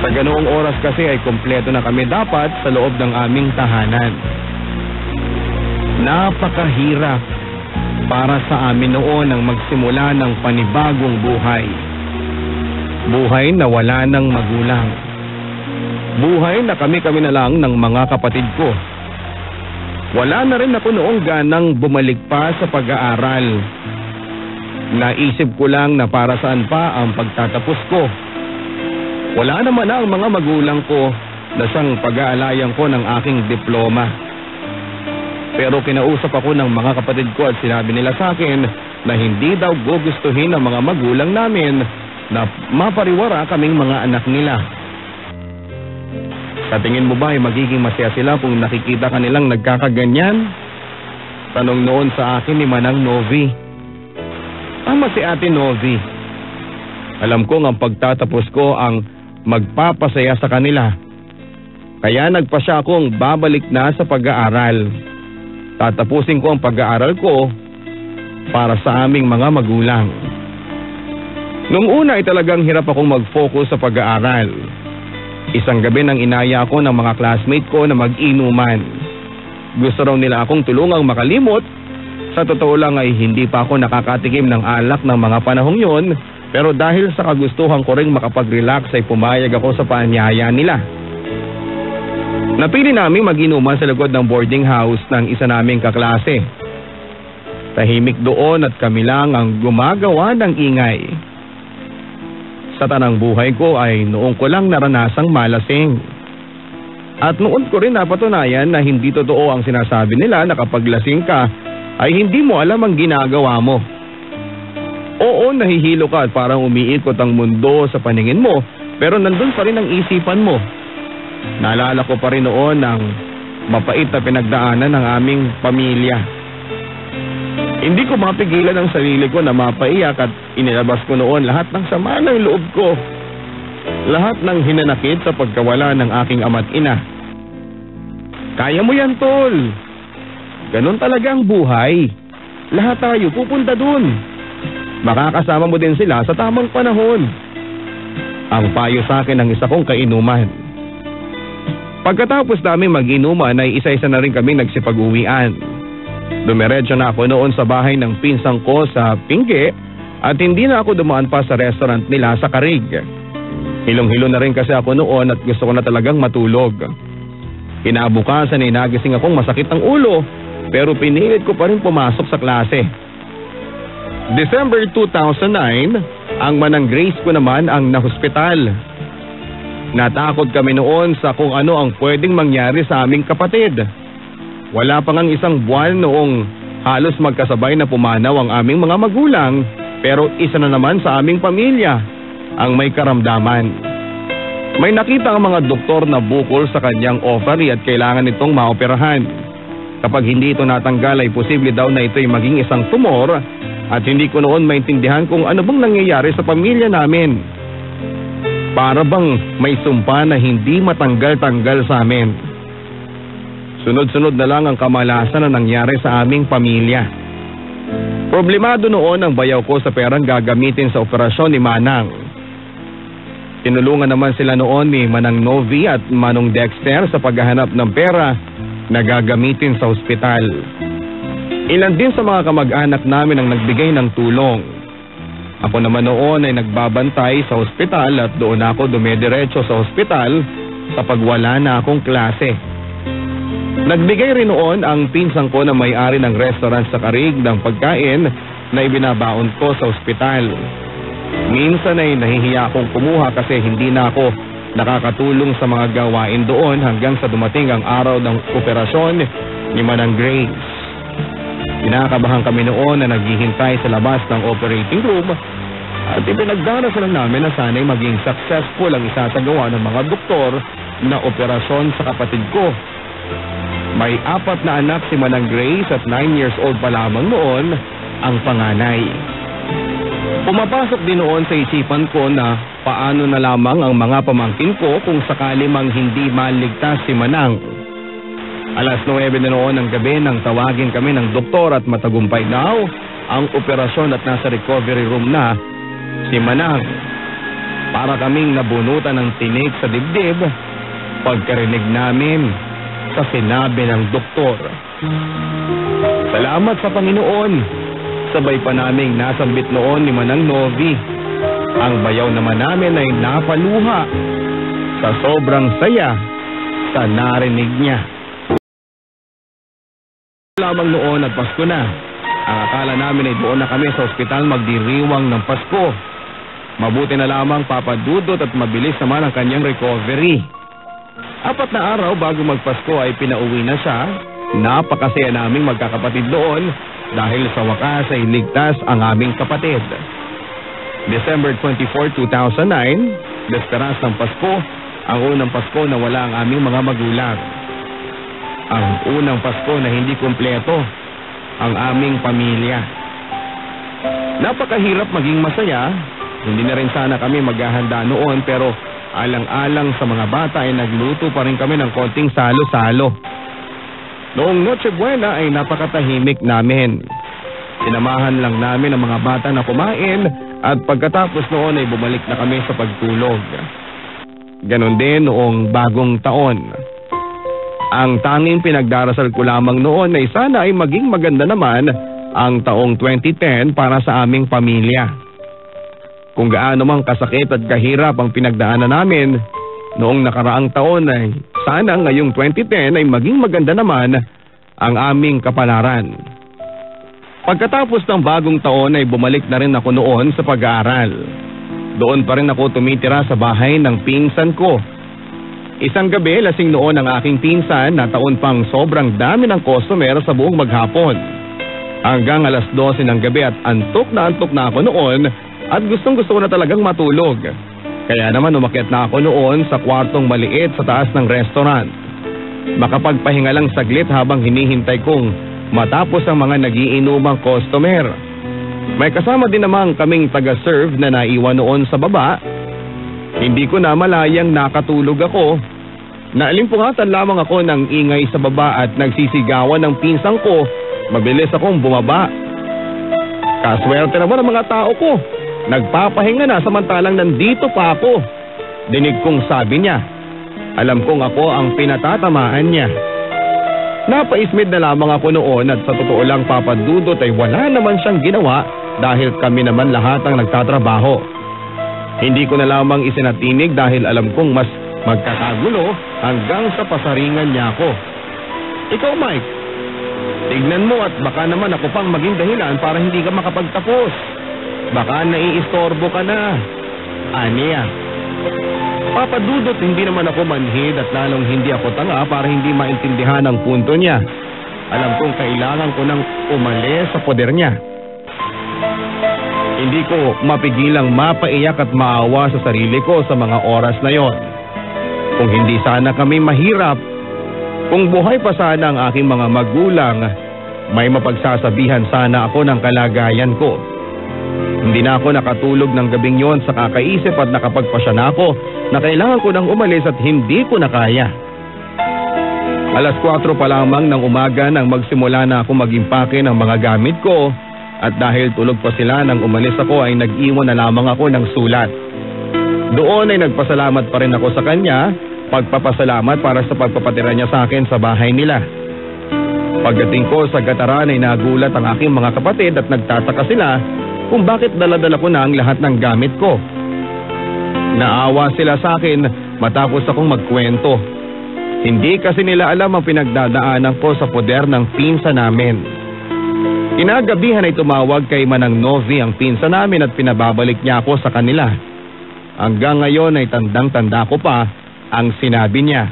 Sa ganoong oras kasi ay kompleto na kami dapat sa loob ng aming tahanan. Napakahirap para sa amin noon ang magsimula ng panibagong buhay. Buhay na wala ng magulang. Buhay na kami-kami na lang ng mga kapatid ko. Wala na rin ako noong ganang bumalik pa sa pag-aaral. Naisip ko lang na para saan pa ang pagtatapos ko. Wala naman na ang mga magulang ko na siyang pag-aalayan ko ng aking diploma. Pero kinausap ako ng mga kapatid ko at sinabi nila sa akin na hindi daw gugustuhin ng mga magulang namin na mapariwara kaming mga anak nila. Sa tingin mo ba ay magiging masaya sila kung nakikita kanilang nagkakaganyan? Tanong noon sa akin ni Manang Novi. Tama si Ate Novi. Alam kong ang pagtatapos ko ang magpapasaya sa kanila. Kaya nagpasya akong babalik na sa pag-aaral. Tatapusin ko ang pag-aaral ko para sa aming mga magulang. Nung una ay talagang hirap akong mag-focus sa pag-aaral. Isang gabi nang inaya ako ng mga classmate ko na mag-inuman. Gusto raw nila akong tulungang makalimot. Sa totoo lang ay hindi pa ako nakakatikim ng alak ng mga panahong yon, pero dahil sa kagustuhan ko ring makapag-relax ay pumayag ako sa paanyaya nila. Napili namin mag-inuman sa likod ng boarding house ng isa naming kaklase. Tahimik doon at kami lang ang gumagawa ng ingay. Sa tanang buhay ko ay noong ko lang naranasang malasing. At noon ko rin napatunayan na hindi totoo ang sinasabi nila na kapag lasing ka ay hindi mo alam ang ginagawa mo. Oo, nahihilo ka at parang umiikot ang mundo sa paningin mo, pero nandun pa rin ang isipan mo. Naalala ko pa rin noon ang mapait na pinagdaanan ng aming pamilya. Hindi ko mapigilan ang sarili ko na mapaiyak at inilabas ko noon lahat ng sama ng loob ko. Lahat ng hinanakit sa pagkawala ng aking ama't ina. Kaya mo yan, tol. Ganon talaga ang buhay. Lahat tayo pupunta dun. Makakasama mo din sila sa tamang panahon. Ang payo sa akin ng isa kong kainuman. Pagkatapos namin mag-inuman ay isa-isa na rin kami nagsipag-uwian. Dumiretso na ako noon sa bahay ng pinsang ko sa Pingge at hindi na ako dumaan pa sa restaurant nila sa Carig. Hilong-hilo na rin kasi ako noon at gusto ko na talagang matulog. Kinabukasan ay nagising akong masakit ang ulo pero pinilit ko pa rin pumasok sa klase. December 2009, ang Manang Grace ko naman ang nahospital. Natakot kami noon sa kung ano ang pwedeng mangyari sa aming kapatid. Wala pa ngang isang buwan noong halos magkasabay na pumanaw ang aming mga magulang, pero isa na naman sa aming pamilya ang may karamdaman. May nakita ang mga doktor na bukol sa kanyang ovary at kailangan itong maoperahan. Kapag hindi ito natanggal ay posible daw na ito'y maging isang tumor At hindi ko noon maintindihan kung ano bang nangyayari sa pamilya namin. Para bang may sumpa na hindi matanggal-tanggal sa amin. Sunod-sunod na lang ang kamalasan na nangyari sa aming pamilya. Problemado noon ang bayaw ko sa perang gagamitin sa operasyon ni Manang. Tinulungan naman sila noon ni Manang Novi at Manong Dexter sa paghahanap ng pera na gagamitin sa ospital. Ilan din sa mga kamag-anak namin ang nagbigay ng tulong. Ako naman noon ay nagbabantay sa ospital at doon ako dumediretso sa ospital kapag wala na akong klase. Nagbigay rin noon ang pinsan ko na may-ari ng restaurant sa Carig ng pagkain na ibinabaon ko sa ospital. Minsan ay nahihiya akong kumuha kasi hindi na ako nakakatulong sa mga gawain doon hanggang sa dumating ang araw ng operasyon ni Manang Grace. Kinakabahan kami noon na naghihintay sa labas ng operating room at ipinagdarasal namin na sana'y maging successful ang isasagawa ng mga doktor na operasyon sa kapatid ko. May 4 na anak si Manang Grace at 9 years old pa lamang noon ang panganay. Pumapasok din noon sa isipan ko na paano na lamang ang mga pamangkin ko kung sakali mang hindi maligtas si Manang. Alas 9 na noon ng gabi nang tawagin kami ng doktor at matagumpay daw ang operasyon at nasa recovery room na si Manang. Para kaming nabunutan ng tinik sa dibdib pagkarinig namin sa sinabi ng doktor. Salamat sa Panginoon. Sabay pa naming nasambit noon ni Manang Novi. Ang bayaw naman namin ay napaluha sa sobrang saya sa narinig niya. Lamang noon at Pasko na. Ang akala namin ay doon na kami sa ospital magdiriwang ng Pasko. Mabuti na lamang papadudot at mabilis naman ang kanyang recovery. 4 na araw bago magpasko ay pinauwi na siya. Napakasaya naming magkakapatid doon dahil sa wakas ay ligtas ang aming kapatid. December 24, 2009, desperas ng Pasko, ang unang Pasko na wala ang aming mga magulang. Ang unang Pasko na hindi kumpleto ang aming pamilya. Napakahirap maging masaya. Hindi na rin sana kami maghahanda noon pero alang-alang sa mga bata ay nagluto pa rin kami ng konting salo-salo. Noong Noche Buena ay napakatahimik namin. Sinamahan lang namin ang mga bata na kumain at pagkatapos noon ay bumalik na kami sa pagtulog. Ganon din noong bagong taon. Ang tanging pinagdarasal ko lamang noon ay sana ay maging maganda naman ang taong 2010 para sa aming pamilya. Kung gaano mang kasakit at kahirap ang pinagdaanan namin noong nakaraang taon ay sana ngayong 2010 ay maging maganda naman ang aming kapalaran. Pagkatapos ng bagong taon ay bumalik na rin ako noon sa pag-aaral. Doon pa rin ako tumitira sa bahay ng pinsan ko. Isang gabi, lasing noon ang aking pinsan na taon pang sobrang dami ng customer sa buong maghapon. Hanggang alas 12 ng gabi at antok na ako noon at gustong-gusto ko na talagang matulog. Kaya naman umakyat na ako noon sa kwartong maliit sa taas ng restaurant. Makapagpahinga lang saglit habang hinihintay kong matapos ang mga nagiinumang customer. May kasama din naman kaming taga-serve na naiwan noon sa baba. Hindi ko na malayang nakatulog ako. Naalimpungatan lamang ako ng ingay sa baba at nagsisigawan ng pinsang ko. Mabilis akong bumaba. Kaswerte naman ang mga tao ko. Nagpapahinga na samantalang nandito pa ako. Dinig kong sabi niya. Alam kong ako ang pinatatamaan niya. Napaismid na lamang ako noon at sa totoo lang papadudot ay wala naman siyang ginawa dahil kami naman lahat ang nagtatrabaho. Hindi ko na lamang isinatinig dahil alam kong mas magkakagulo hanggang sa pasaringan niya ako. Ikaw Mike, tignan mo at baka naman ako pang maging dahilan para hindi ka makapagtapos. Baka naiistorbo ka na. Aniya. Papadudot hindi naman ako manhid at lalong hindi ako tanga para hindi maintindihan ang punto niya. Alam kong kailangan ko nang umalis sa poder niya. Hindi ko mapigilang mapaiyak at maawa sa sarili ko sa mga oras na yon. Kung hindi sana kami mahirap, kung buhay pa sana ang aking mga magulang, May mapagsasabihan sana ako ng kalagayan ko. Hindi na ako nakatulog ng gabing yon sa kakaisip at nakapagpasya na ako na kailangan ko nang umalis at hindi ko na kaya. Alas 4 pa lamang ng umaga nang magsimula na ako mag-impake ng mga gamit ko at dahil tulog pa sila nang umalis ako ay nag-iwan na lamang ako ng sulat. Doon ay nagpasalamat pa rin ako sa kanya, pagpapasalamat para sa pagpapatira niya sa akin sa bahay nila. Pagdating ko sa gataran ay nagulat ang aking mga kapatid at nagtataka sila kung bakit dala-dala ko na ang lahat ng gamit ko. Naawa sila sa akin matapos akong magkwento. Hindi kasi nila alam ang pinagdadaanan ko sa poder ng pinsa namin. Kinagabihan ay tumawag kay Manang Novi ang pinsa namin at pinababalik niya ako sa kanila. Hanggang ngayon ay tandang-tanda ko pa ang sinabi niya.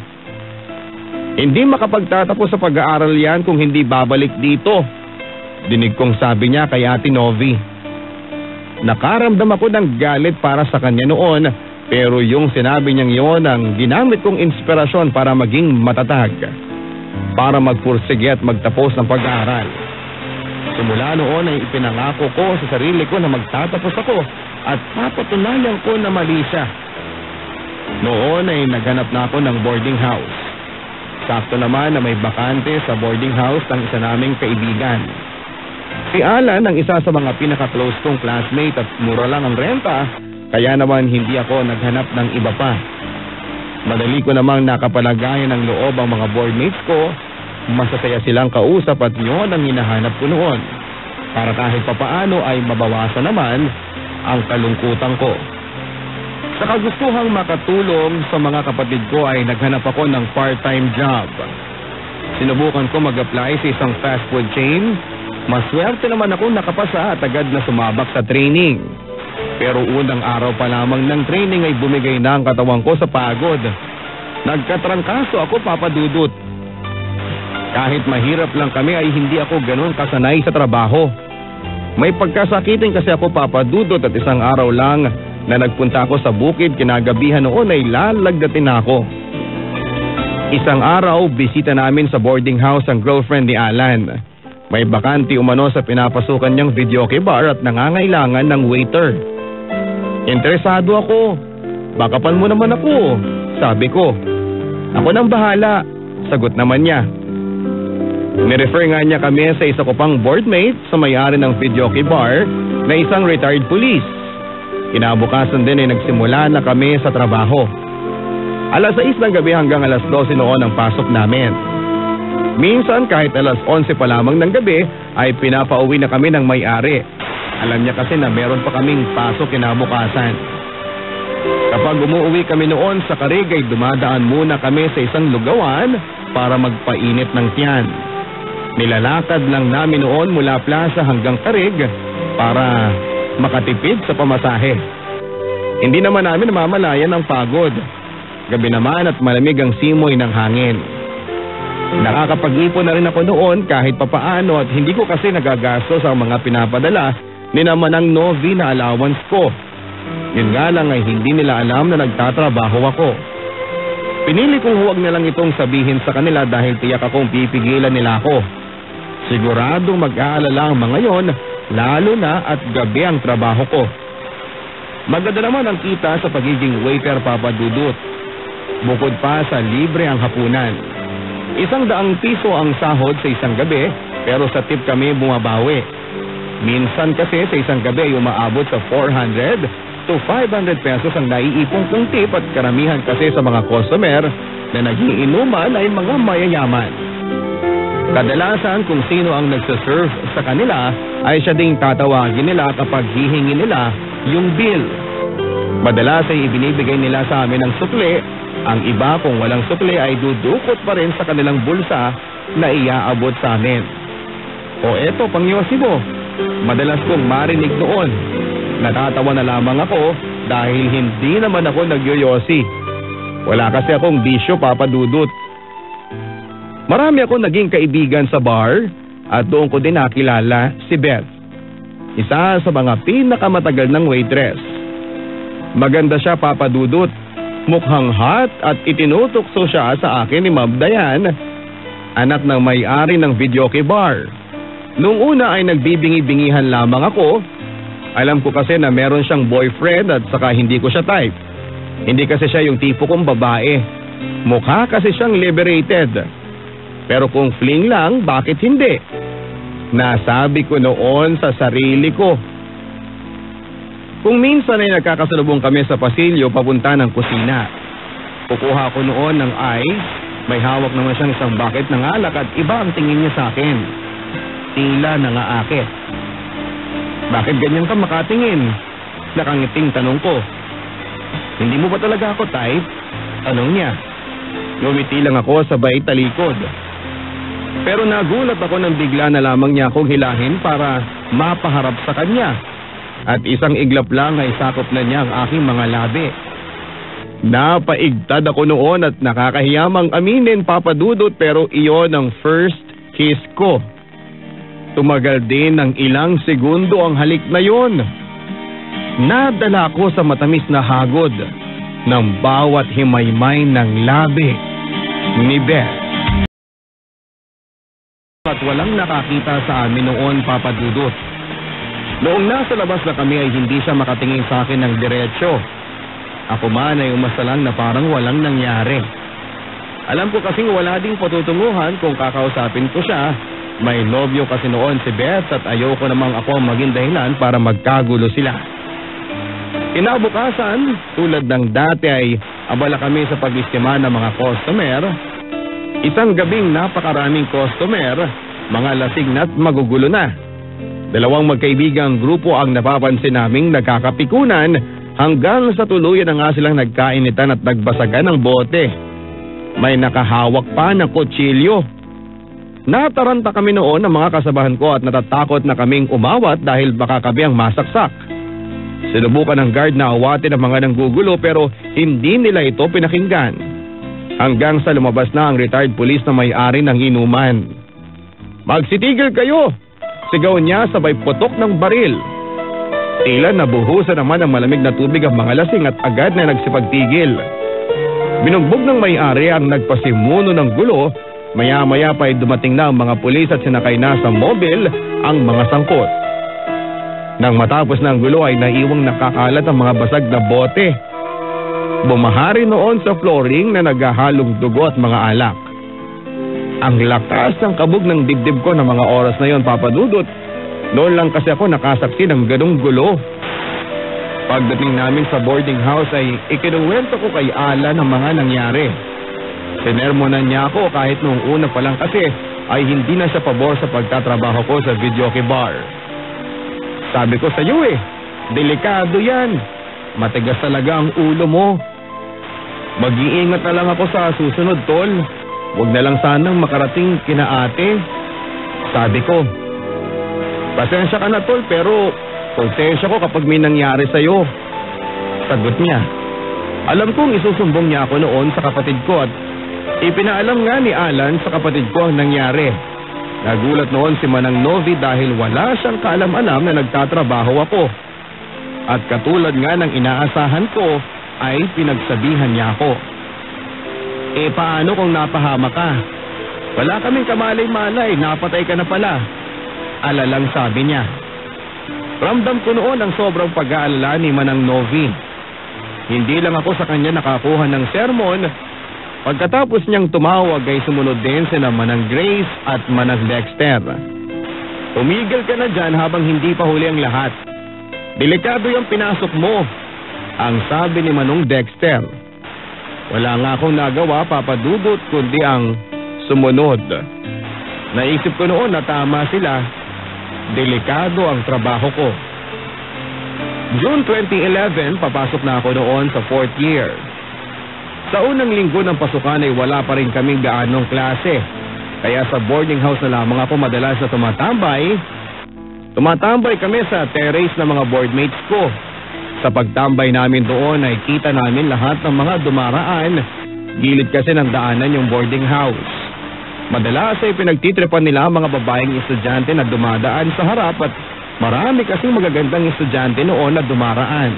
Hindi makapagtatapos sa pag-aaral yan kung hindi babalik dito. Dinig kong sabi niya kay Ate Novi. Nakaramdam ako ng galit para sa kanya noon, pero yung sinabi niyang yon ang ginamit kong inspirasyon para maging matatag, para magpursige at magtapos ng pag-aaral. Simula noon ay ipinangako ko sa sarili ko na magtatapos ako at papatunayan ko na mali siya. Noon ay naghanap na ako ng boarding house. Sakto naman na may bakante sa boarding house ng isa naming kaibigan. Si Alan ang isa sa mga pinaka-close kong classmate at mura lang ang renta, kaya naman hindi ako naghanap ng iba pa. Madali ko namang nakapalagayan ng loob ang mga boardmates ko, masasaya silang kausap at yun ang hinahanap ko noon. Para kahit papaano ay mabawasan naman ang kalungkutan ko. Sa kagustuhang makatulong sa mga kapatid ko ay naghanap ako ng part-time job. Sinubukan ko mag-apply sa isang fast food chain. Maswerte naman ako nakapasa at agad na sumabak sa training. Pero unang araw pa lamang ng training ay bumigay na ang katawan ko sa pagod. Nagkatrangkaso ako, Papa Dudut. Kahit mahirap lang kami ay hindi ako ganun kasanay sa trabaho. May pagkasakitin kasi ako, Papa Dudut, at isang araw lang na nagpunta ako sa bukid kinagabihan noon ay lalagdatin ako. Isang araw, bisita namin sa boarding house ang girlfriend ni Alan. May bakante umano sa pinapasukan niyang videoke bar at nangangailangan ng waiter. Interesado ako. Bakapan mo naman ako, sabi ko. Ako nang bahala, sagot naman niya. Nirefer nga niya kami sa isa ko pang boardmate sa may-ari ng videoke bar na isang retired police. Kinabukasan din ay nagsimula na kami sa trabaho. Alas 6 ng gabi hanggang alas 12 noon ang pasok namin. Minsan kahit alas 11 pa lamang ng gabi ay pinapauwi na kami ng may-ari. Alam niya kasi na meron pa kaming pasok kinabukasan. Kapag umuwi kami noon sa Karig ay dumadaan muna kami sa isang lugawan para magpainit ng tiyan. Nilalakad lang namin noon mula plaza hanggang Karig para makatipid sa pamasahe. Hindi naman namin namamalayan ng pagod. Gabi naman at malamig ang simoy ng hangin. Nakakapag-ipon na rin ako noon kahit papaano at hindi ko kasi nagagastos ang mga pinapadala ni naman ang Novi na allowance ko. Yun nga lang ay hindi nila alam na nagtatrabaho ako. Pinili kong huwag na lang itong sabihin sa kanila dahil tiyak akong pipigilan nila ako. Siguradong mag-aalala ang mga yon, lalo na at gabi ang trabaho ko. Maganda naman ang kita sa pagiging waiter, Papa Dudut. Bukod pa sa libre ang hapunan. 100 piso ang sahod sa isang gabi, pero sa tip kami bumabawi. Minsan kasi sa isang gabi ay umaabot sa 400 to 500 pesos ang naiipong kong tip at karamihan kasi sa mga customer na nagiinuman ay mga mayayaman. Kadalasan kung sino ang nagsaserve sa kanila ay siya ding tatawagin nila kapag hihingi nila yung bill. Madalas ay ibinibigay nila sa amin ng sukli. Ang iba kung walang sukli ay dudukot pa rin sa kanilang bulsa na iaabot sa amin. O eto, pangyosi mo. Madalas kong marinig noon. Natatawa na lamang ako dahil hindi naman ako nagyoyosi. Wala kasi akong bisyo, Papa Dudut. Marami akong naging kaibigan sa bar at doon ko din nakilala si Beth. Isa sa mga pinakamatagal ng waitress. Maganda siya, Papa Dudut. Mukhang hot at itinutukso siya sa akin ni Ma'am Dayan, anak ng may-ari ng videoke bar. Nung una ay nagbibingi-bingihan lamang ako. Alam ko kasi na meron siyang boyfriend at saka hindi ko siya type. Hindi kasi siya yung tipo kong babae. Mukha kasi siyang liberated. Pero kung fling lang, bakit hindi? Nasabi ko noon sa sarili ko. Kung minsan ay nagkakasalubong kami sa pasilyo papunta ng kusina. Kukuha ko noon ng ice. May hawak naman siyang isang bucket ng alak at iba ang tingin niya sa akin. Tila nangaakit. Bakit ganyan ka makatingin? Nakangiting tanong ko. Hindi mo ba talaga ako type? Tanong niya. Ngumiti lang ako sabay talikod. Pero nagulat ako nang bigla na lamang niya akong hilahin para mapaharap sa kanya. At isang iglap lang ay sakop na niya ang aking mga labi. Napaigtad ako noon at nakakahiyamang aminin, Papa Dudut, pero iyon ang first kiss ko. Tumagal din ng ilang segundo ang halik na yon. Nadala ko sa matamis na hagod ng bawat himaymay ng labi ni Beth. At walang nakakita sa amin noon, Papa Dudut. Noong nasa labas na kami ay hindi siya makatingin sa akin ng diretsyo. Ako man ay umasalang na parang walang nangyari. Alam ko kasing wala ding patutunguhan kung kakausapin ko siya. May nobyo kasi noon si Beth at ayoko namang ako maging dahilan para magkagulo sila. Kinabukasan, tulad ng dati ay abala kami sa pag-istima ng mga customer. Isang gabing napakaraming customer, mga lasing na't magugulo na. Dalawang magkaibigang grupo ang napapansin naming nagkakapikunan hanggang sa tuluyan na nga silang nagkainitan at nagbasagan ng bote. May nakahawak pa ng kutsilyo. Nataranta kami noon ng mga kasabahan ko at natatakot na kaming umawat dahil baka kami ang masaksak. Sinubukan ng guard na awatin ang mga nanggugulo pero hindi nila ito pinakinggan. Hanggang sa lumabas na ang retired police na may-ari ng inuman. "Magsitigil kayo!" sigaw niya sabay putok ng baril. Tila nabuhusan naman ng malamig na tubig ang mga lasing at agad na nagsipagtigil. Binugbog ng may-ari ang nagpasimuno ng gulo. Maya-maya pa ay dumating na ang mga pulis at sinakay na sa mobil ang mga sangkot. Nang matapos na ang gulo ay naiwang nakakalat ang mga basag na bote. Bumahari noon sa flooring na naghahalong dugo at mga alak. Ang lakas ng kabog ng dibdib ko ng mga oras na yon, Papa Dudut. Noon lang kasi ako nakasaksi ng ganong gulo. Pagdating namin sa boarding house ay ikinuwento ko kay Alan ang mga nangyari. Sinermonan niya ako kahit noong una pa lang kasi ay hindi na siya pabor sa pagtatrabaho ko sa videoke bar. Sabi ko sa iyo delikado yan. Matigas talaga ang ulo mo. Mag-iingat na lang ako sa susunod, tol. Huwag na lang sanang makarating kina ate. Sabi ko, pasensya ka na, tol, pero konsensya ko kapag may nangyari sa'yo. Sagot niya. Alam kong isusumbong niya ako noon sa kapatid ko at ipinaalam nga ni Alan sa kapatid ko ang nangyari. Nagulat noon si Manang Novi dahil wala siyang kaalam-alam na nagtatrabaho ako. At katulad nga ng inaasahan ko ay pinagsabihan niya ako. Paano kung napahama ka? Wala kaming kamalay-malay, napatay ka na pala. Alalang sabi niya. Ramdam ko noon ang sobrang pag-aalala ni Manang Novi. Hindi lang ako sa kanya nakakuha ng sermon. Pagkatapos niyang tumawag ay sumunod din sina Manang Grace at Manang Dexter. Tumigil ka na dyan habang hindi pa huli ang lahat. Delikado yung pinasok mo, ang sabi ni Manong Dexter. Wala nga akong nagawa, Papa Dudut, kundi ang sumunod. Naisip ko noon na tama sila. Delikado ang trabaho ko. June 2011, papasok na ako noon sa 4th year. Sa unang linggo ng pasukan ay wala pa rin kaming gaanong klase. Kaya sa boarding house na lamang ako madalas na tumatambay. Tumatambay kami sa terrace ng mga boardmates ko. Sa pagtambay namin doon ay kita namin lahat ng mga dumaraan. Gilid kasi ng daanan yung boarding house. Madalas ay pinagtitripan nila ang mga babaeng estudyante na dumadaan sa harap at marami kasing magagandang estudyante noon na dumaraan.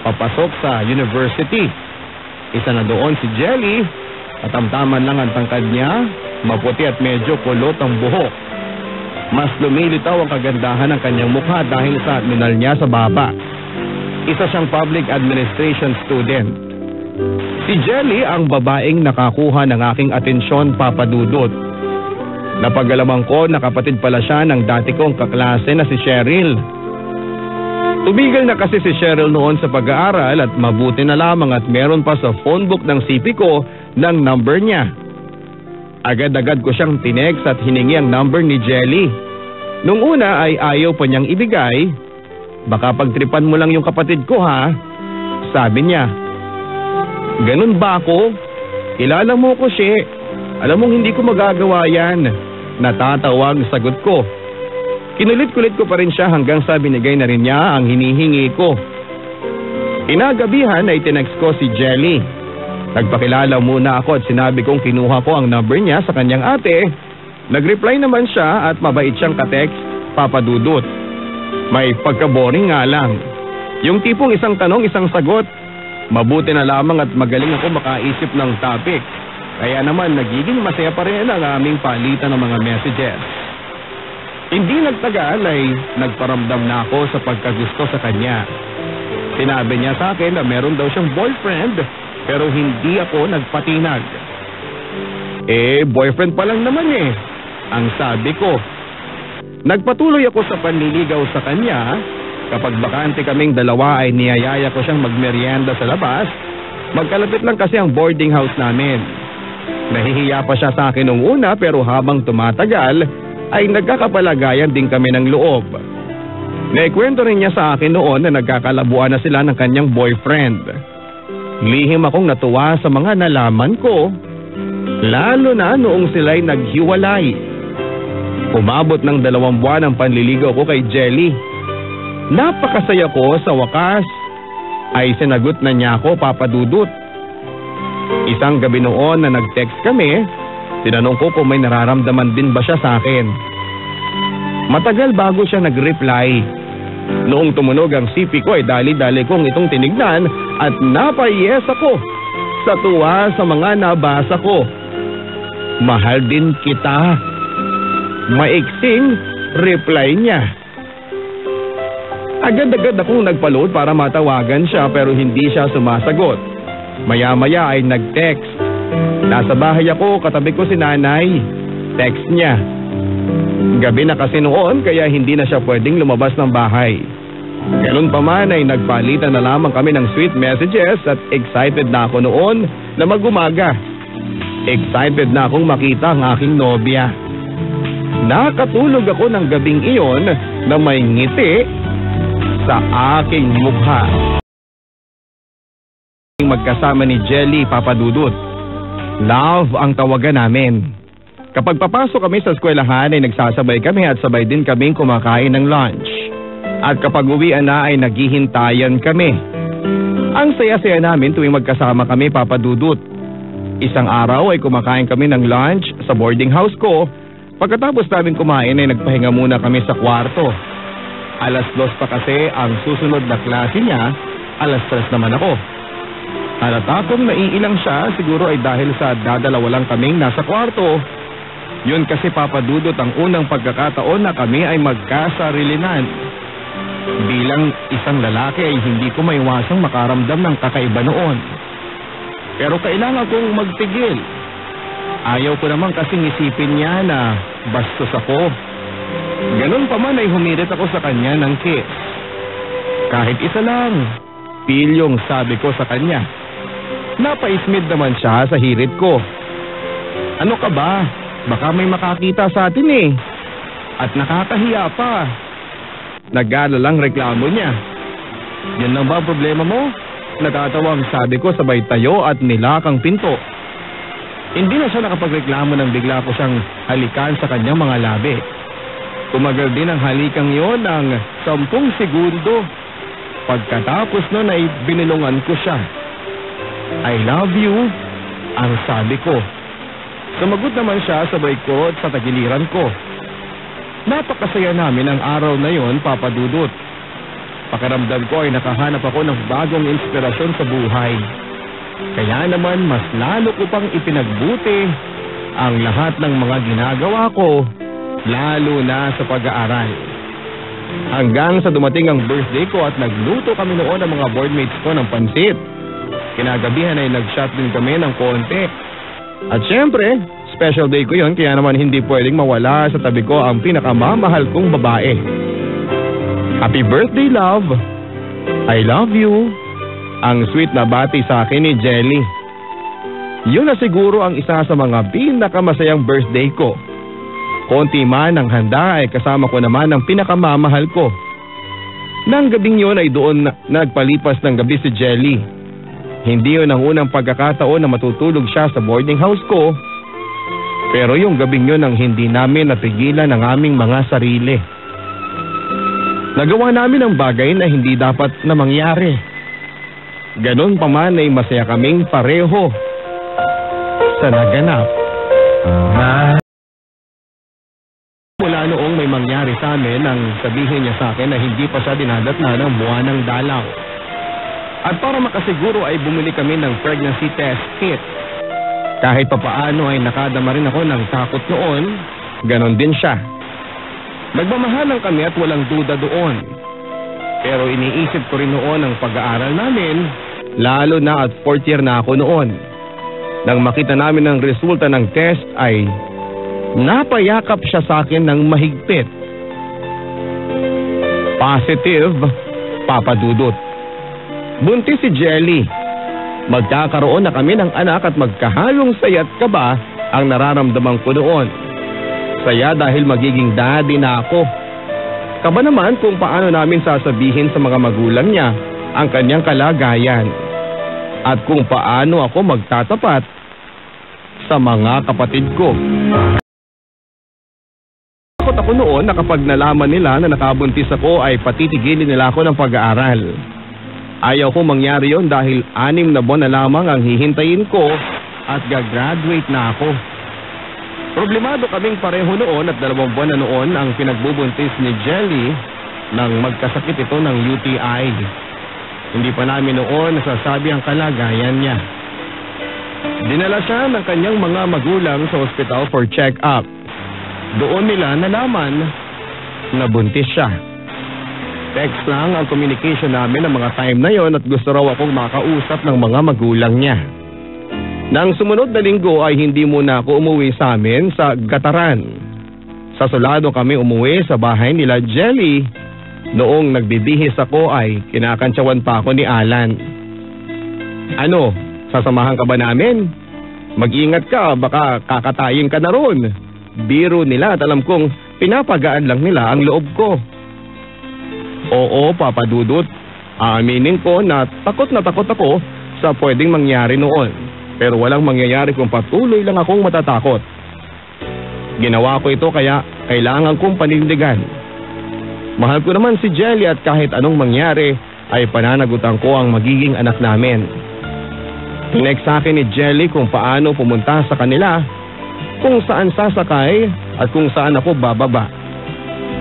Papasok sa university. Isa na doon si Jelly, katamtaman lang ang tangkad niya, maputi at medyo kulot ang buhok. Mas lumilitaw ang kagandahan ng kanyang mukha dahil sa minal niya sa baba. Isa siyang public administration student. Si Jelly ang babaeng nakakuha ng aking atensyon, Papa Dudut. Napag-alamang ko na kapatid pala siya ng dati kong kaklase na si Cheryl. Tumigil na kasi si Cheryl noon sa pag-aaral at mabuti na lamang at meron pa sa phone book ng CP ko ng number niya. Agad-agad ko siyang tinext at hiningi ang number ni Jelly. Nung una ay ayaw pa niyang ibigay. Baka pagtripan mo lang yung kapatid ko ha, sabi niya. Ganun ba ako? Kilala mo ko siya. Alam mong hindi ko magagawa yan. Natatawa ang sagot ko. Kinulit-kulit ko pa rin siya hanggang sa binigay na rin niya ang hinihingi ko. Inagabihan ay tinext ko si Jelly. Nagpakilala muna ako at sinabi kong kinuha ko ang number niya sa kanyang ate. Nag-reply naman siya at mabait siyang ka-text, Papa Dudut. May pagka-boring nga lang. Yung tipong isang tanong, isang sagot. Mabuti na lamang at magaling ako makaisip ng topic. Kaya naman nagiging masaya pa rin ang aming palitan ng mga messages. Hindi nagtagal ay nagparamdam na ako sa pagkagusto sa kanya. Sinabi niya sa akin na meron daw siyang boyfriend pero hindi ako nagpatinag. Boyfriend pa lang naman ang sabi ko. Nagpatuloy ako sa panliligaw sa kanya. Kapag bakante kaming dalawa ay niyayaya ko siyang magmerienda sa labas. Magkalapit lang kasi ang boarding house namin. Nahihiya pa siya sa akin nung una pero habang tumatagal ay nagkakapalagayan din kami ng loob. Naikwento rin niya sa akin noon na nagkakalabuan na sila ng kanyang boyfriend. Lihim akong natuwa sa mga nalaman ko, lalo na noong sila'y naghiwalay. Umabot ng 2 buwan ang panliligaw ko kay Jelly. Napakasaya ko sa wakas ay sinagot na niya ako, Papa Dudut. Isang gabi noon na nag-text kami, tinanong ko kung may nararamdaman din ba siya sa akin. Matagal bago siya nag-reply. Noong tumunog ang CP ko ay dali-dali kong itong tinignan at napayes ako sa tuwa sa mga nabasa ko. Mahal din kita. Maiksing reply niya. Agad-agad akong nagpa-load para matawagan siya pero hindi siya sumasagot. Maya-maya ay nag-text. Nasa bahay ako, katabi ko si nanay. Text niya. Gabi na kasi noon kaya hindi na siya pwedeng lumabas ng bahay. Ganun pa man ay nagpalitan na lamang kami ng sweet messages at excited na ako noon na mag-umaga. Excited na akong makita ang aking nobya. Nakatulog ako ng gabing iyon na may ngiti sa aking mukha. Magkasama ni Jelly, Papa Dudut. Love ang tawagan namin. Kapag papasok kami sa eskwelahan ay nagsasabay kami at sabay din kaming kumakain ng lunch. At kapag uwian na ay naghihintayan kami. Ang saya-saya namin tuwing magkasama kami, Papa Dudut. Isang araw ay kumakain kami ng lunch sa boarding house ko. Pagkatapos namin kumain ay nagpahinga muna kami sa kwarto. 2:00 pa kasi ang susunod na klase niya, 3:00 naman ako. Halata kong naiilang siya, siguro ay dahil sa dadalawa lang kaming nasa kwarto. Yun kasi, Papa Dudut, ang unang pagkakataon na kami ay magkasarilinan. Bilang isang lalaki ay hindi ko maiwasang makaramdam ng kakaiba noon. Pero kailangan kong magtigil. Ayaw ko naman kasing isipin niya na bastos ako. Ganun pa man ay humirit ako sa kanya ng kiss. Kahit isa lang, pilyong sabi ko sa kanya. Napaismid naman siya sa hirit ko. Ano ka ba? Baka may makakita sa atin At nakakahiya pa. Nag-alalang reklamo niya. Yan lang ba ang problema mo? Natatawang sabi ko sabay tayo at nilakang pinto. Hindi na siya nakapagreklamo nang bigla ko siyang halikan sa kanyang mga labi. Tumagal din ang halikang yon ng 10 segundo. Pagkatapos nun ay binilungan ko siya. I love you, ang sabi ko. Sumagot naman siya sabay kurot sa tagiliran ko. Napakasaya namin ang araw na yon, Papa Dudut. Pakiramdam ko ay nakahanap ako ng bagong inspirasyon sa buhay. Kaya naman mas lalo ko pang ipinagbuti ang lahat ng mga ginagawa ko lalo na sa pag-aaral. Hanggang sa dumating ang birthday ko at nagluto kami noon ng mga boardmates ko ng pansit. Kinagabihan ay nag-shot din kami ng konti. At syempre, special day ko yon, kaya naman hindi pwedeng mawala sa tabi ko ang pinakamamahal kong babae. Happy birthday, love! I love you! Ang sweet na bati sa akin ni Jelly. Yun na siguro ang isa sa mga pinakamasayang birthday ko. Konti man ang handa ay kasama ko naman ang pinakamamahal ko. Nang gabing yun ay doon nagpalipas ng gabi si Jelly. Hindi yun ang unang pagkakataon na matutulog siya sa boarding house ko. Pero yung gabing yun ang hindi namin napigilan ang aming mga sarili. Nagawa namin ang bagay na hindi dapat na mangyari. Ganon pa man ay masaya kaming pareho sa naganap. Mula noong may mangyari sa amin nang sabihin niya sa akin na hindi pa siya dinadatna ng buwan ng dalaw. At para makasiguro ay bumili kami ng pregnancy test kit. Kahit papaano ay nakadama rin ako ng takot noon, ganon din siya. Nagmamahalan kami at walang duda doon. Pero iniisip ko rin noon ang pag-aaral namin, lalo na at 4th year na ako noon. Nang makita namin ang resulta ng test ay napayakap siya sa akin ng mahigpit. Positive, Papa Dudut. Buntis si Jelly. Magkakaroon na kami ng anak at magkahalong saya't kaba ang nararamdaman ko noon. Saya dahil magiging daddy na ako. Kaba naman kung paano namin sasabihin sa mga magulang niya ang kanyang kalagayan. At kung paano ako magtatapat sa mga kapatid ko. Takot ako noon na kapag nalaman nila na nakabuntis ako ay patitigilin nila ako ng pag-aaral. Ayaw ko mangyari yon dahil 6 na buwan na lamang ang hihintayin ko at gagraduate na ako. Problemado kaming pareho noon at 2 buwan na noon ang pinagbubuntis ni Jelly nang magkasakit ito ng UTI. Hindi pa namin noon nasasabi ang kalagayan niya. Dinala siya ng kanyang mga magulang sa ospital for check-up. Doon nila nalaman na buntis siya. Text lang ang communication namin ng mga time na yon at gusto raw akong makausap ng mga magulang niya. Nang sumunod na linggo ay hindi muna ako umuwi sa amin sa Gataran. Sa Solado kami umuwi sa bahay nila Jelly. Noong nagbibihis ako ay kinakantsawan pa ako ni Alan. Ano, sasamahan ka ba namin? Mag-ingat ka, baka kakatayin ka na ron. Biro nila at alam kong pinapagaan lang nila ang loob ko. Oo, Papa Dudut. Aaminin ko na takot ako sa pwedeng mangyari noon. Pero walang mangyayari kung patuloy lang akong matatakot. Ginawa ko ito kaya kailangan kong panindigan. Mahal ko naman si Jelly at kahit anong mangyari ay pananagutan ko ang magiging anak namin. Tinext sa akin ni Jelly kung paano pumunta sa kanila, kung saan sasakay at kung saan ako bababa.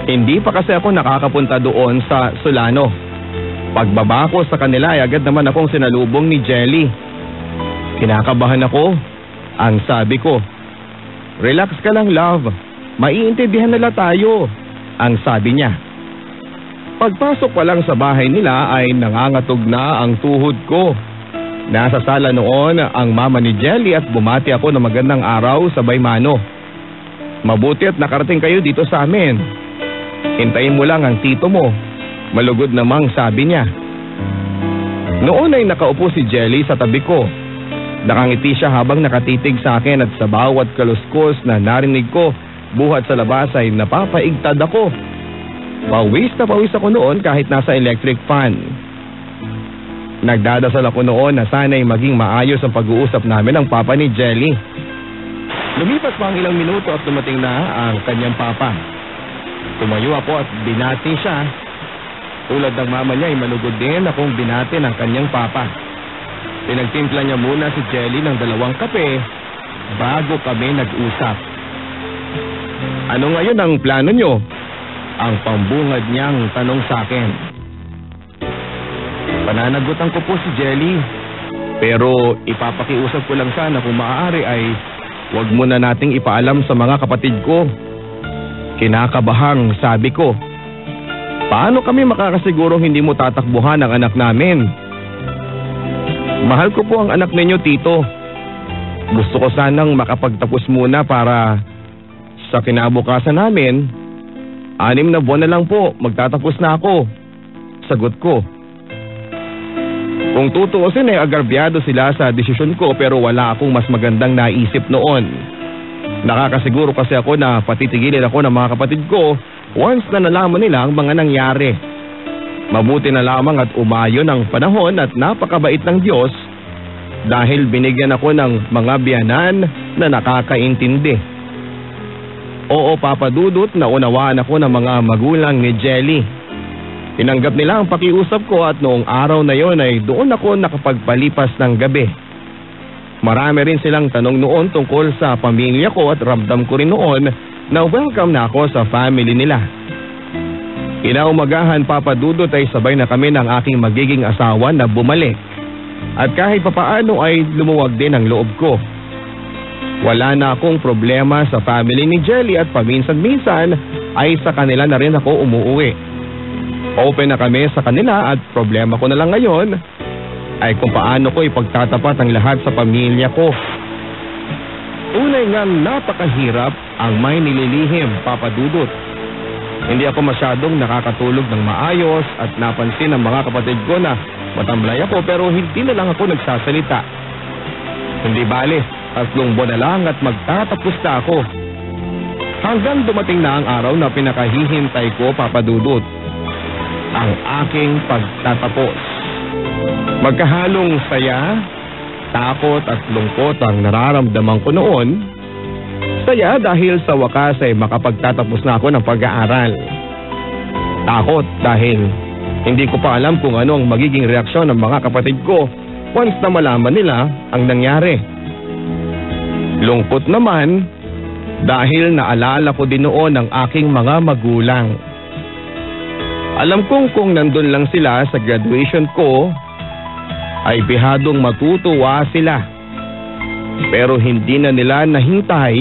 Hindi pa kasi ako nakakapunta doon sa Solano. Pagbaba ko sa kanila ay agad naman akong sinalubong ni Jelly. Kinakabahan ako. Ang sabi ko, "Relax ka lang, love. Maiintindihan nila tayo." Ang sabi niya. Pagpasok pa lang sa bahay nila ay nangangatog na ang tuhod ko. Nasa sala noon ang mama ni Jelly at bumati ako ng magandang araw sabay mano. "Mabuti at nakarating kayo dito sa amin. Hintayin mo lang ang tito mo." Malugod namang sabi niya. Noon ay nakaupo si Jelly sa tabi ko. Nakangiti siya habang nakatitig sa akin at sa bawat kaluskos na narinig ko buhat sa labas ay napapaigtad ako. Pawis na pawis ako noon kahit nasa electric fan. Nagdadasal ako noon na sana'y maging maayos ang pag-uusap namin ng papa ni Jelly. Lumipas pa ang ilang minuto at dumating na ang kanyang papa. Tumayo ako at binati siya. Tulad ng mama niya ay malugod din akong binati ng kanyang papa. Pinagtimpla niya muna si Jelly ng 2 kape bago kami nag-usap. "Ano ngayon ang plano niyo?" Ang pambungad niyang tanong sa akin. Pananagutan ko po si Jelly. Pero ipapakiusap ko lang sana kung maaari ay huwag mo na nating ipaalam sa mga kapatid ko. Kinakabahang sabi ko, paano kami makakasigurong hindi mo tatakbuhan ang anak namin? Mahal ko po ang anak ninyo, Tito. Gusto ko sanang makapagtapos muna para sa kinabukasan namin. 6 na buwan na lang po, magtatapos na ako. Sagot ko. Kung tutuusin ay agarbyado sila sa desisyon ko pero wala akong mas magandang naisip noon. Nakakasiguro kasi ako na patitigilin ako ng mga kapatid ko once na nalaman nila ang mga nangyari. Mabuti na lamang at umayon ang panahon at napakabait ng Diyos dahil binigyan ako ng mga biyanan na nakakaintindi. Oo, Papa Dudut, naunawaan ako ng mga magulang ni Jelly. Tinanggap nila ang pakiusap ko at noong araw na yon ay doon ako nakapagpalipas ng gabi. Marami rin silang tanong noon tungkol sa pamilya ko at ramdam ko rin noon na welcome na ako sa family nila. Kinaumagahan, Papa Dudut, ay sabay na kami ng aking magiging asawa na bumalik. At kahit papaano ay lumuwag din ang loob ko. Wala na akong problema sa family ni Jelly at paminsan-minsan ay sa kanila na rin ako umuwi. Open na kami sa kanila at problema ko na lang ngayon ay kung paano ko ipagtatapat ang lahat sa pamilya ko. Unay ngang napakahirap ang may nililihim, Papa Dudut. Hindi ako masyadong nakakatulog ng maayos at napansin ng mga kapatid ko na matamlay ako pero hindi na lang ako nagsasalita. Hindi bale, 3 buwan na lang at magtatapos na ako. Hanggang dumating na ang araw na pinakahihintay ko, Papa Dudut. Ang aking pagtatapos. Magkahalong saya, takot at lungkot ang nararamdaman ko noon. Saya dahil sa wakas ay makapagtatapos na ako ng pag-aaral. Takot dahil hindi ko pa alam kung ano ang magiging reaksyon ng mga kapatid ko once na malaman nila ang nangyari. Lungkot naman dahil naalala ko din noon ang aking mga magulang. Alam kong kung nandun lang sila sa graduation ko, ay bihadong matutuwa sila. Pero hindi na nila nahintay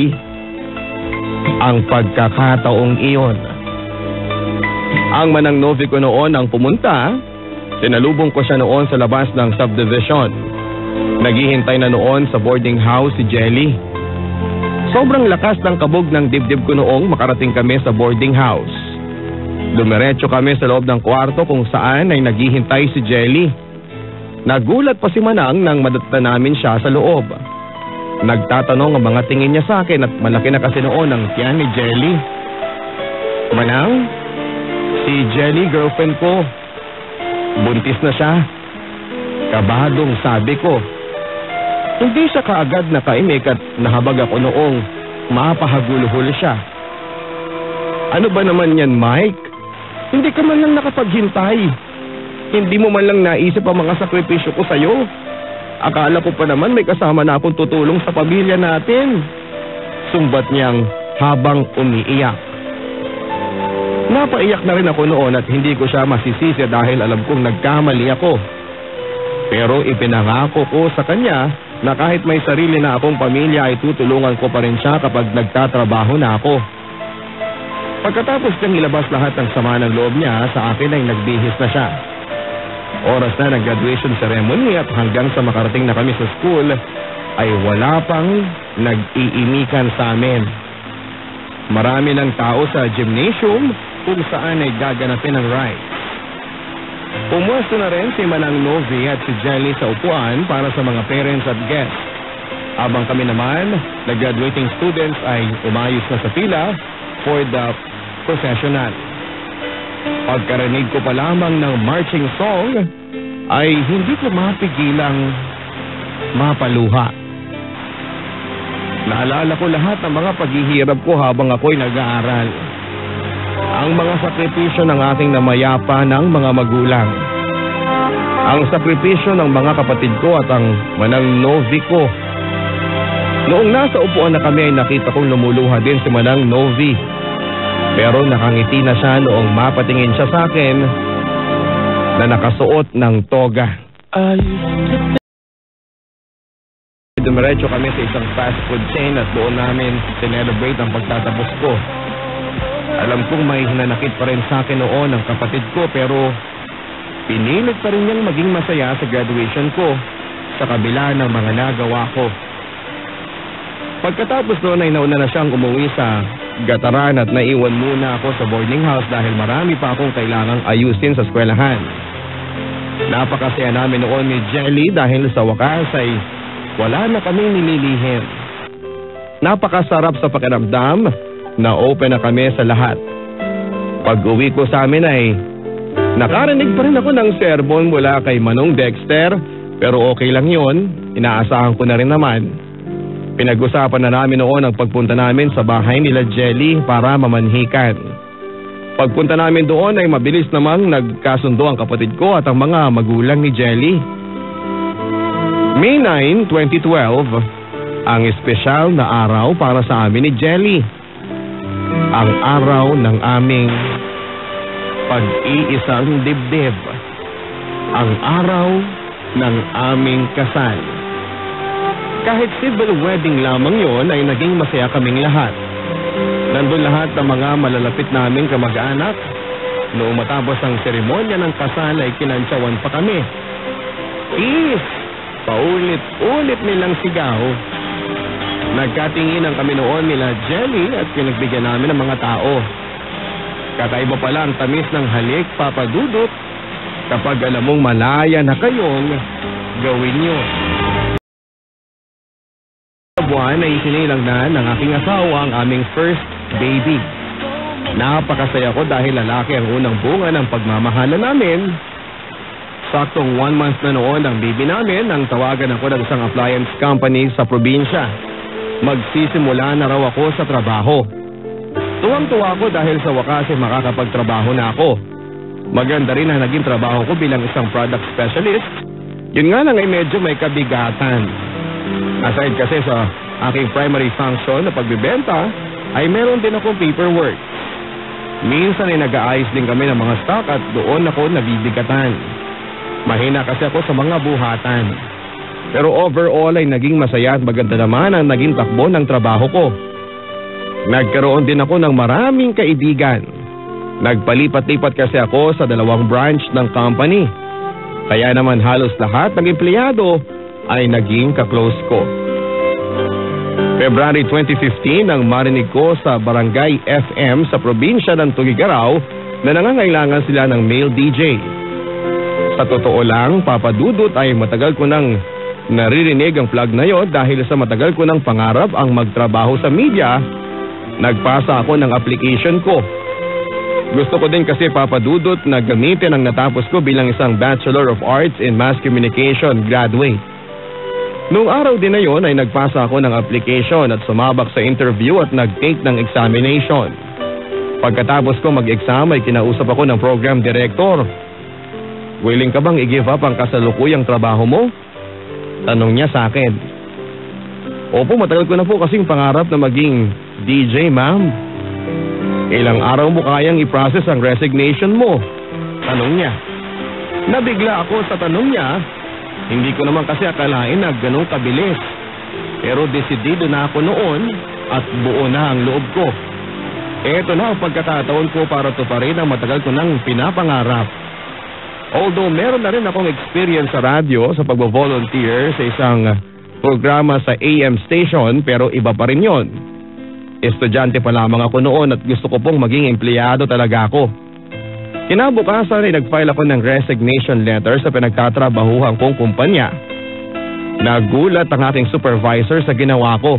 ang pagkakataong iyon. Ang manang novi ko noon ang pumunta, sinalubong ko siya noon sa labas ng subdivision. Naghihintay na noon sa boarding house si Jelly. Sobrang lakas ng kabog ng dibdib ko noong makarating kami sa boarding house. Dumiretso kami sa loob ng kwarto kung saan ay naghihintay si Jelly. Nagulat pa si Manang nang madatnan namin siya sa loob. Nagtatanong ang mga tingin niya sa akin at malaki na kasi noon ang tiyan ni Jelly. Manang, si Jelly girlfriend ko. Buntis na siya. Kabadong sabi ko. Hindi siya kaagad nakaimik at nahabag ako noong mapahaguluhol siya. Ano ba naman yan, Mike? Hindi ka man lang nakapaghintay. Hindi mo man lang naisip ang mga sakripisyo ko sa'yo. Akala ko pa naman may kasama na akong tutulong sa pamilya natin. Sumbat niyang habang umiiyak. Napaiyak na rin ako noon at hindi ko siya masisisi dahil alam kong nagkamali ako. Pero ipinangako ko sa kanya na kahit may sarili na akong pamilya ay tutulungan ko pa rin siya kapag nagtatrabaho na ako. Pagkatapos niyang ilabas lahat ng sama ng loob niya, sa akin ay nagbihis na siya. Oras na ng graduation ceremony at hanggang sa makarating na kami sa school, ay wala pang nag-iimikan sa amin. Marami ng tao sa gymnasium kung saan ay gaganapin ang rides. Pumuesto na rin si Manang Novi at si Jelly sa upuan para sa mga parents at guests. Habang kami naman, na graduating students ay umayos na sa pila for the professional. Pagkarinig ko pa lamang ng marching song, ay hindi ko mapigilang mapaluha. Naalala ko lahat ng mga paghihirap ko habang ako'y nag-aaral. Ang mga sakripisyo ng aking namayapa ng mga magulang. Ang sakripisyo ng mga kapatid ko at ang Manang Novi ko. Noong nasa upuan na kami ay nakita kong lumuluha din si Manang Novi. Pero nakangiti na siya noong mapatingin siya sa akin na nakasuot ng toga. Dumiretso kami sa isang fast food chain at doon namin celebrate ang pagtatapos ko. Alam kong may hinanakit pa rin sa akin noon ang kapatid ko pero pinilit pa rin niyang maging masaya sa graduation ko sa kabila ng mga nagawa ko. Pagkatapos noon ay nauna na siyang umuwi sa Gataran at naiwan muna ako sa boarding house dahil marami pa akong kailangang ayusin sa eskwelahan. Napakasaya namin noon ni Jelly dahil sa wakas ay wala na kaming nililihim. Napakasarap sa pakiramdam na open na kami sa lahat. Pag-uwi ko sa amin ay nakarinig pa rin ako ng sermon mula kay Manong Dexter pero okay lang yun, inaasahan ko na rin naman. Pinag-usapan na namin noon ang pagpunta namin sa bahay nila Jelly para mamanhikan. Pagpunta namin doon ay mabilis namang nagkasundo ang kapatid ko at ang mga magulang ni Jelly. May 9, 2012, ang espesyal na araw para sa amin ni Jelly. Ang araw ng aming pag-iisang dibdib. Ang araw ng aming kasal. Kahit civil wedding lamang yon ay naging masaya kaming lahat. Nandun lahat ng mga malalapit naming kamag-anak. Noong matapos ang seremonya ng kasal ay kinantsawan pa kami. Peace! Paulit-ulit nilang sigaw. Nagkatinginan kami noon nila Jelly at pinagbigyan namin ng mga tao. Kakaiba pala ang tamis ng halik, Papa Dudut, kapag alam mong malaya na kayong gawin nyo. Buwan ay isinilang na ng aking asawa ang aming first baby. Napakasaya ko dahil lalaki ang unang bunga ng pagmamahalan namin. Saktong 1 month na noon ang baby namin nang tawagan ako ng isang appliance company sa probinsya. Magsisimula na raw ako sa trabaho. Tuwang-tuwa ako dahil sa wakas ay makakapagtrabaho na ako. Maganda rin ang naging trabaho ko bilang isang product specialist. Yun nga lang ay medyo may kabigatan. Aside kasi sa aking primary function na pagbibenta, ay meron din akong paperwork. Minsan ay nag-aayos din kami ng mga stock at doon ako nabibigatan. Mahina kasi ako sa mga buhatan. Pero overall ay naging masaya at maganda naman ang naging takbo ng trabaho ko. Nagkaroon din ako ng maraming kaibigan. Nagpalipat-lipat kasi ako sa 2 branch ng company. Kaya naman halos lahat ng empleyado ay naging ka-close ko. February 2015 nang marinig ko sa Barangay FM sa probinsya ng Tugigaraw na nangangailangan sila ng male DJ. Sa totoo lang, Papa Dudut, ay matagal ko nang naririnig ang plug na yon dahil sa matagal ko nang pangarap ang magtrabaho sa media. Nagpasa ako ng application ko. Gusto ko din kasi, Papa Dudut, na gamitin ang natapos ko bilang isang Bachelor of Arts in Mass Communication graduate. Noong araw din na yon ay nagpasa ako ng application at sumabak sa interview at nag-take ng examination. Pagkatapos ko mag-exam ay kinausap ako ng program director. Willing ka bang i-give up ang kasalukuyang trabaho mo? Tanong niya sa akin. Opo, matagal ko na po kasing pangarap na maging DJ, ma'am. Ilang araw mo kayang i-process ang resignation mo? Tanong niya. Nabigla ako sa tanong niya. Hindi ko naman kasi akalain na ganun kabilis. Pero desidido na ako noon at buo na ang loob ko. Eto na ang pagkakataon ko para tuparin ang matagal ko nang pinapangarap. Although meron na rin akong experience sa radyo sa pagbo-volunteer sa isang programa sa AM station pero iba pa rin yon. Estudyante pa lamang ako noon at gusto ko pong maging empleyado talaga ako. Kinabukasan ay nag-file ako ng resignation letter sa pinagtatrabahuhan kong kumpanya. Nagulat ang aking supervisor sa ginawa ko.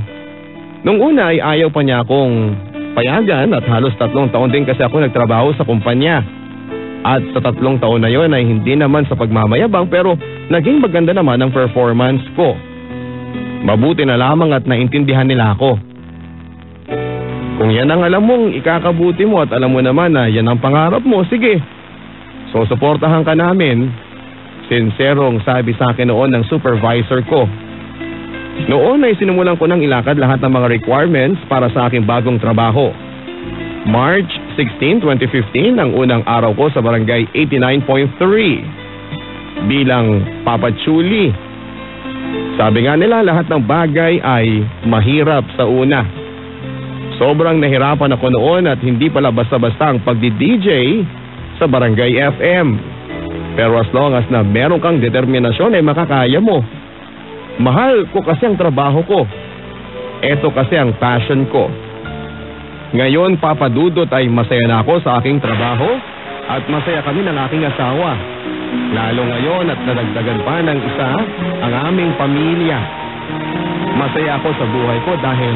Nung una ay ayaw pa niya akong payagan at halos 3 taon din kasi ako nagtrabaho sa kumpanya. At sa 3 taon na yon ay hindi naman sa pagmamayabang pero naging maganda naman ang performance ko. Mabuti na lamang at naintindihan nila ako. Kung yan ang alam mong ikakabuti mo at alam mo naman na yan ang pangarap mo, sige. So, suportahan ka namin. Sinserong sabi sa akin noon ng supervisor ko. Noon ay sinimulan ko nang ilakad lahat ng mga requirements para sa aking bagong trabaho. March 16, 2015 ang unang araw ko sa Barangay 89.3 bilang Papa Chuli. Sabi nga nila lahat ng bagay ay mahirap sa una. Sobrang nahirapan ako noon at hindi pala basta-basta ang pagdi-DJ sa Barangay FM. Pero as long as na meron kang determinasyon ay makakaya mo. Mahal ko kasi ang trabaho ko. Ito kasi ang passion ko. Ngayon, Papa Dudut, ay masaya na ako sa aking trabaho at masaya kami ng aking asawa. Lalo ngayon at nadagdagan pa ng isa ang aming pamilya. Masaya ako sa buhay ko dahil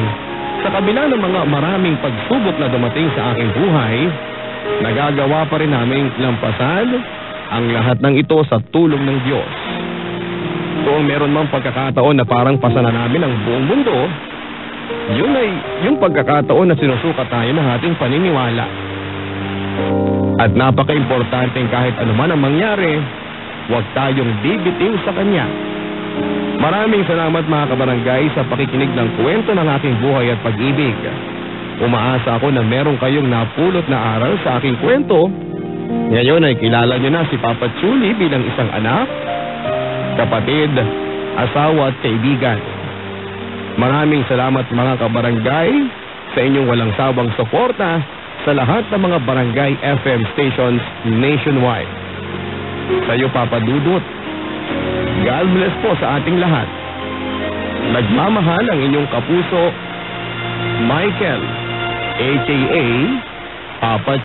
sa kabila ng mga maraming pagsubok na dumating sa aking buhay, nagagawa pa rin naming lampasan ang lahat ng ito sa tulong ng Diyos. Kung meron mang pagkakataon na parang pasana namin ang buong mundo, yun ay yung pagkakataon na sinusukat tayo ng ating paniniwala. At napaka-importante kahit anuman ang mangyari, huwag tayong bibitiw sa Kanya. Maraming salamat mga kabarangay sa pakikinig ng kwento ng aking buhay at pag-ibig. Umaasa ako na meron kayong napulot na aral sa aking kwento. Ngayon ay kilala nyo na si Papa Chuli bilang isang anak, kapatid, asawa at kaibigan. Maraming salamat mga kabarangay sa inyong walang sawang suporta sa lahat ng mga barangay FM stations nationwide. Sa iyo, Papa Dudut, God bless po sa ating lahat. Nagmamahal ang inyong kapuso, Michael, a.k.a. Papa